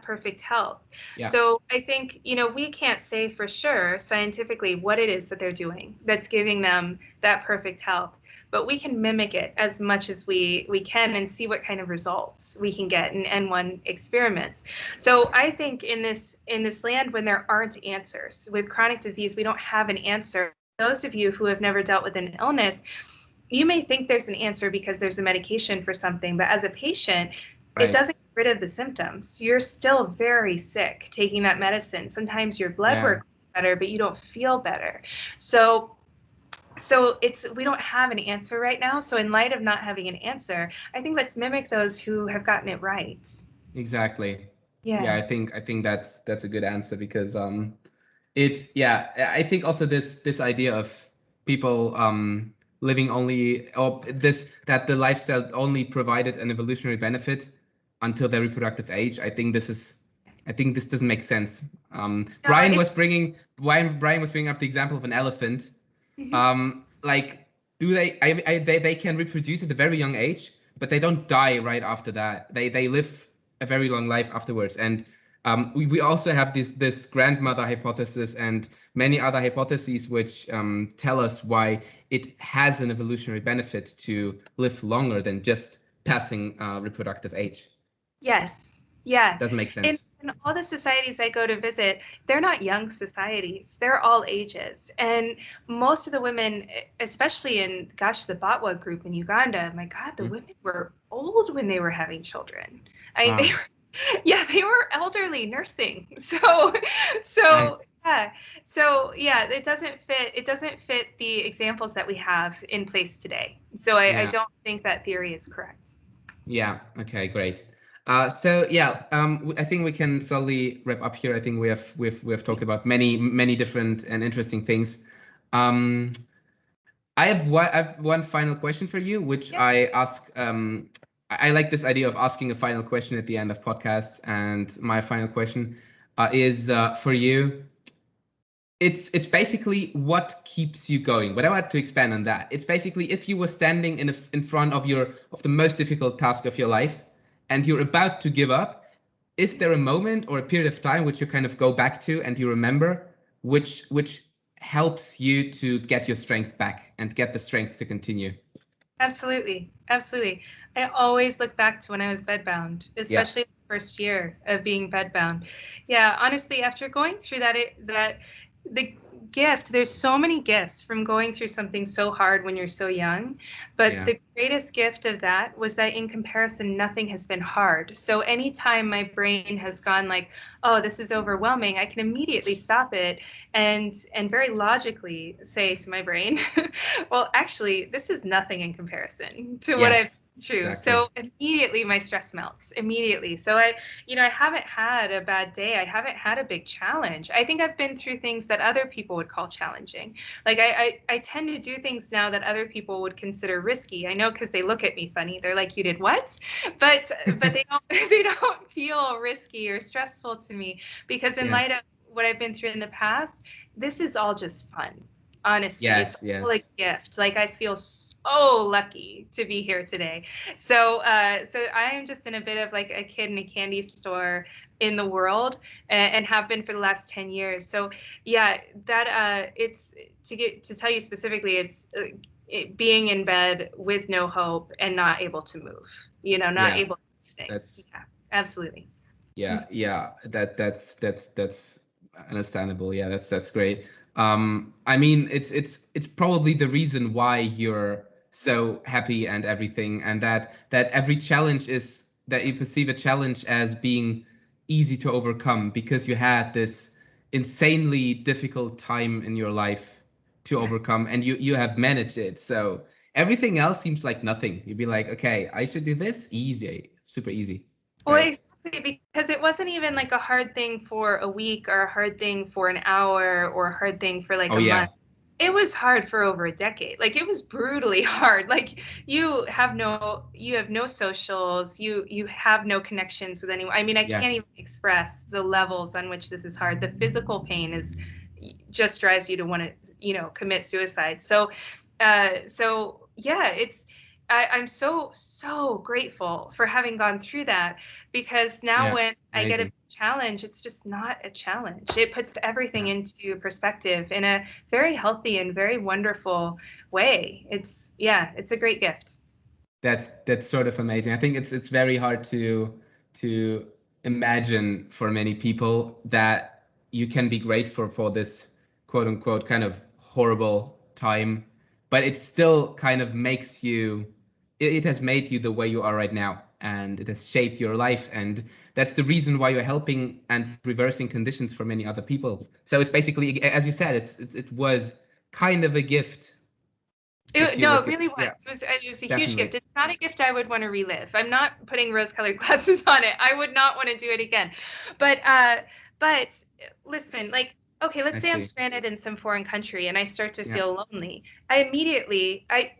perfect health. Yeah. So I think, we can't say for sure scientifically what it is that they're doing that's giving them that perfect health, but we can mimic it as much as we can and see what kind of results we can get in N1 experiments. So I think in this land, when there aren't answers with chronic disease, we don't have an answer. Those of you who have never dealt with an illness, you may think there's an answer because there's a medication for something, but as a patient, it doesn't get rid of the symptoms. You're still very sick taking that medicine. Sometimes your blood work is better, but you don't feel better. So we don't have an answer right now. So in light of not having an answer, I think let's mimic those who have gotten it right. Exactly. Yeah, I think that's a good answer, because I think also this idea of people living only, or that the lifestyle only provided an evolutionary benefit until their reproductive age. I think this doesn't make sense. Brian was bringing up the example of an elephant. They can reproduce at a very young age, but they don't die right after that. They live a very long life afterwards. And we also have this grandmother hypothesis and many other hypotheses which tell us why it has an evolutionary benefit to live longer than just passing reproductive age. Yes. Yeah. Doesn't make sense. And in all the societies I go to visit, they're not young societies. They're all ages. And most of the women, especially in, gosh, the Batwa group in Uganda, my God, the women were old when they were having children. I mean, they were, yeah, they were elderly nursing. So Nice. yeah. It doesn't fit the examples that we have in place today. So I don't think that theory is correct. Yeah. Okay. Great. So yeah, I think we can slowly wrap up here. I think we've talked about many different and interesting things. I have one final question for you, which I ask. I like this idea of asking a final question at the end of podcasts. And my final question is for you. It's basically what keeps you going. But I want to expand on that. It's basically if you were standing in front of the most difficult task of your life, and you're about to give up, is there a moment or a period of time which you kind of go back to and you remember, which helps you to get your strength back and get the strength to continue? Absolutely. I always look back to when I was bedbound, especially the first year of being bedbound. Yeah, honestly, after going through there's so many gifts from going through something so hard when you're so young. But the greatest gift of that was that in comparison, nothing has been hard. So anytime my brain has gone like, oh, this is overwhelming, I can immediately stop it and very logically say to my brain, well, actually, this is nothing in comparison to what I've True. Exactly. So immediately my stress melts immediately. So I haven't had a bad day. I haven't had a big challenge. I think I've been through things that other people would call challenging. Like I tend to do things now that other people would consider risky. I know because they look at me funny. They're like, you did what? But they don't feel risky or stressful to me because in light of what I've been through in the past, this is all just fun. Honestly, it's all a gift. Like I feel so lucky to be here today. So I am just in a bit of like a kid in a candy store in the world, and have been for the last 10 years. So yeah, that it's to tell you specifically, it's being in bed with no hope and not able to move. Not able to do things. Absolutely. Yeah. That's understandable. Yeah, that's great. I mean, it's probably the reason why you're so happy and everything, and that every challenge is that you perceive a challenge as being easy to overcome because you had this insanely difficult time in your life to overcome, and you have managed it. So everything else seems like nothing. You'd be like, okay, I should do this easy, super easy. Well, exactly, because it wasn't even like a hard thing for a week or a hard thing for an hour or a hard thing for like a month. It was hard for over a decade. Like it was brutally hard. Like you have no socials. You have no connections with anyone. I mean, I can't even express the levels on which this is hard. The physical pain just drives you to want to, commit suicide. So yeah, I'm so grateful for having gone through that, because now when I get a challenge, it's just not a challenge. It puts everything into perspective in a very healthy and very wonderful way. It's a great gift. That's sort of amazing. I think it's very hard to imagine for many people that you can be grateful for this quote unquote kind of horrible time, but it still kind of makes you. It has made you the way you are right now, and it has shaped your life, and that's the reason why you're helping and reversing conditions for many other people. So it's basically, as you said, it was kind of a gift. It really was. It was a huge gift. It's not a gift I would want to relive. I'm not putting rose-colored glasses on it. I would not want to do it again. But listen, like, okay, let's say I'm stranded in some foreign country and I start to feel lonely.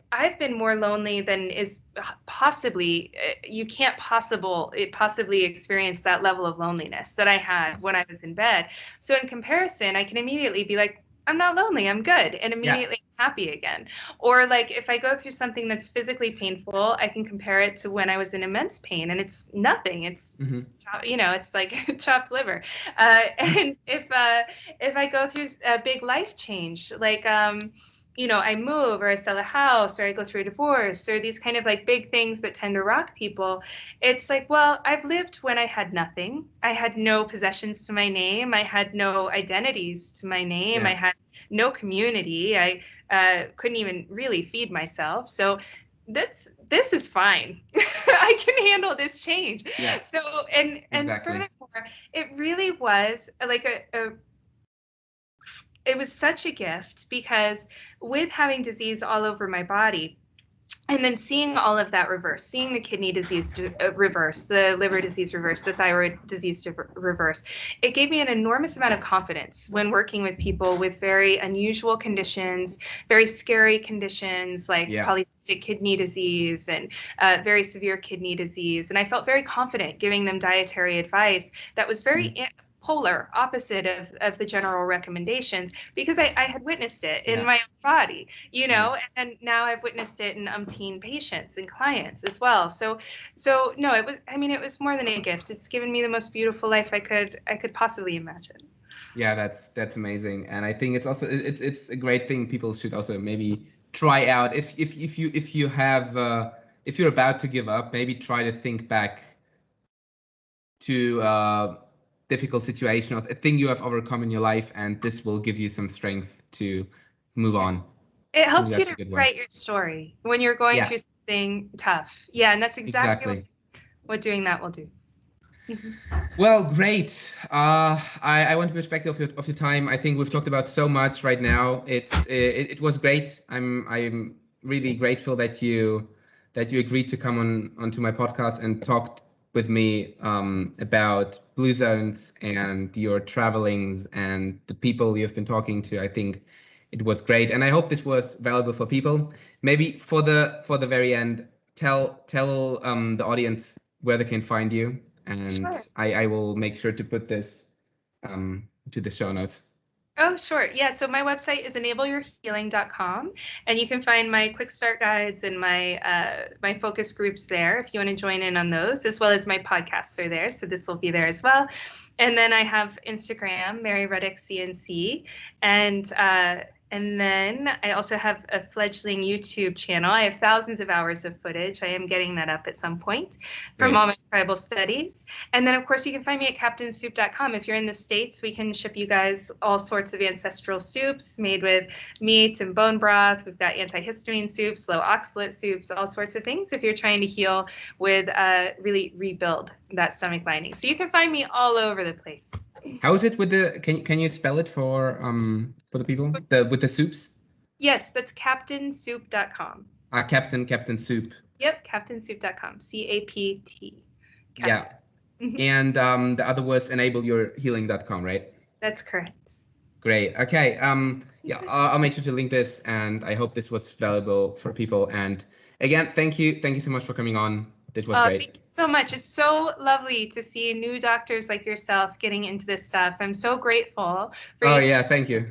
I've been more lonely than is possibly, you can't possibly experience that level of loneliness that I had when I was in bed. So in comparison, I can immediately be like, I'm not lonely, I'm good, and immediately happy again. Or like if I go through something that's physically painful, I can compare it to when I was in immense pain, and it's nothing. It's it's like chopped liver. And if I go through a big life change, like I move or I sell a house or I go through a divorce or these kind of like big things that tend to rock people, it's like, well, I've lived when I had nothing. I had no possessions to my name. I had no identities to my name. Yeah. I had no community. I couldn't even really feed myself. So this is fine. I can handle this change. Yeah. So and Exactly. furthermore, it really was like it was such a gift because with having disease all over my body and then seeing all of that reverse, seeing the kidney disease reverse, the liver disease reverse, the thyroid disease reverse, it gave me an enormous amount of confidence when working with people with very unusual conditions, very scary conditions like polycystic kidney disease and very severe kidney disease. And I felt very confident giving them dietary advice that was very polar opposite of the general recommendations because I had witnessed it in my own body, and now I've witnessed it in umpteen patients and clients as well. So no, it was more than a gift. It's given me the most beautiful life I could possibly imagine. Yeah, that's amazing, and I think it's also it's a great thing. People should also maybe try out if you have if you're about to give up, maybe try to think back to difficult situation or a thing you have overcome in your life, and this will give you some strength to move on. It helps you to write your story when you're going through something tough. Yeah, and that's exactly what doing that will do. Well, great. I want to be respectful of your time. I think we've talked about so much right now. It was great. I'm really grateful that you agreed to come onto my podcast and talked with me about blue zones and your travelings and the people you've been talking to. I think it was great, and I hope this was valuable for people. Maybe for the very end, tell the audience where they can find you. And I will make sure to put this to the show notes. Oh, sure. Yeah. So my website is enableyourhealing.com, and you can find my quick start guides and my focus groups there if you want to join in on those, as well as my podcasts are there. So this will be there as well. And then I have Instagram, Mary Ruddick CNC, and then I also have a fledgling YouTube channel. I have thousands of hours of footage. I am getting that up at some point from all my tribal studies. And then, of course, you can find me at captainsoup.com. If you're in the States, we can ship you guys all sorts of ancestral soups made with meat and bone broth. We've got antihistamine soups, low oxalate soups, all sorts of things if you're trying to heal with really rebuild that stomach lining. So you can find me all over the place. How is it with the? Can you spell it for the people with the soups? Yes, that's captainsoup.com. Captain Soup. Yep, captainsoup.com. CAPT. Yeah. And the other was enableyourhealing.com, right? That's correct. Great. Okay. Yeah, I'll make sure to link this, and I hope this was valuable for people. And again, thank you so much for coming on. This was great. Thank you so much. It's so lovely to see new doctors like yourself getting into this stuff. I'm so grateful for you. Oh yeah, thank you.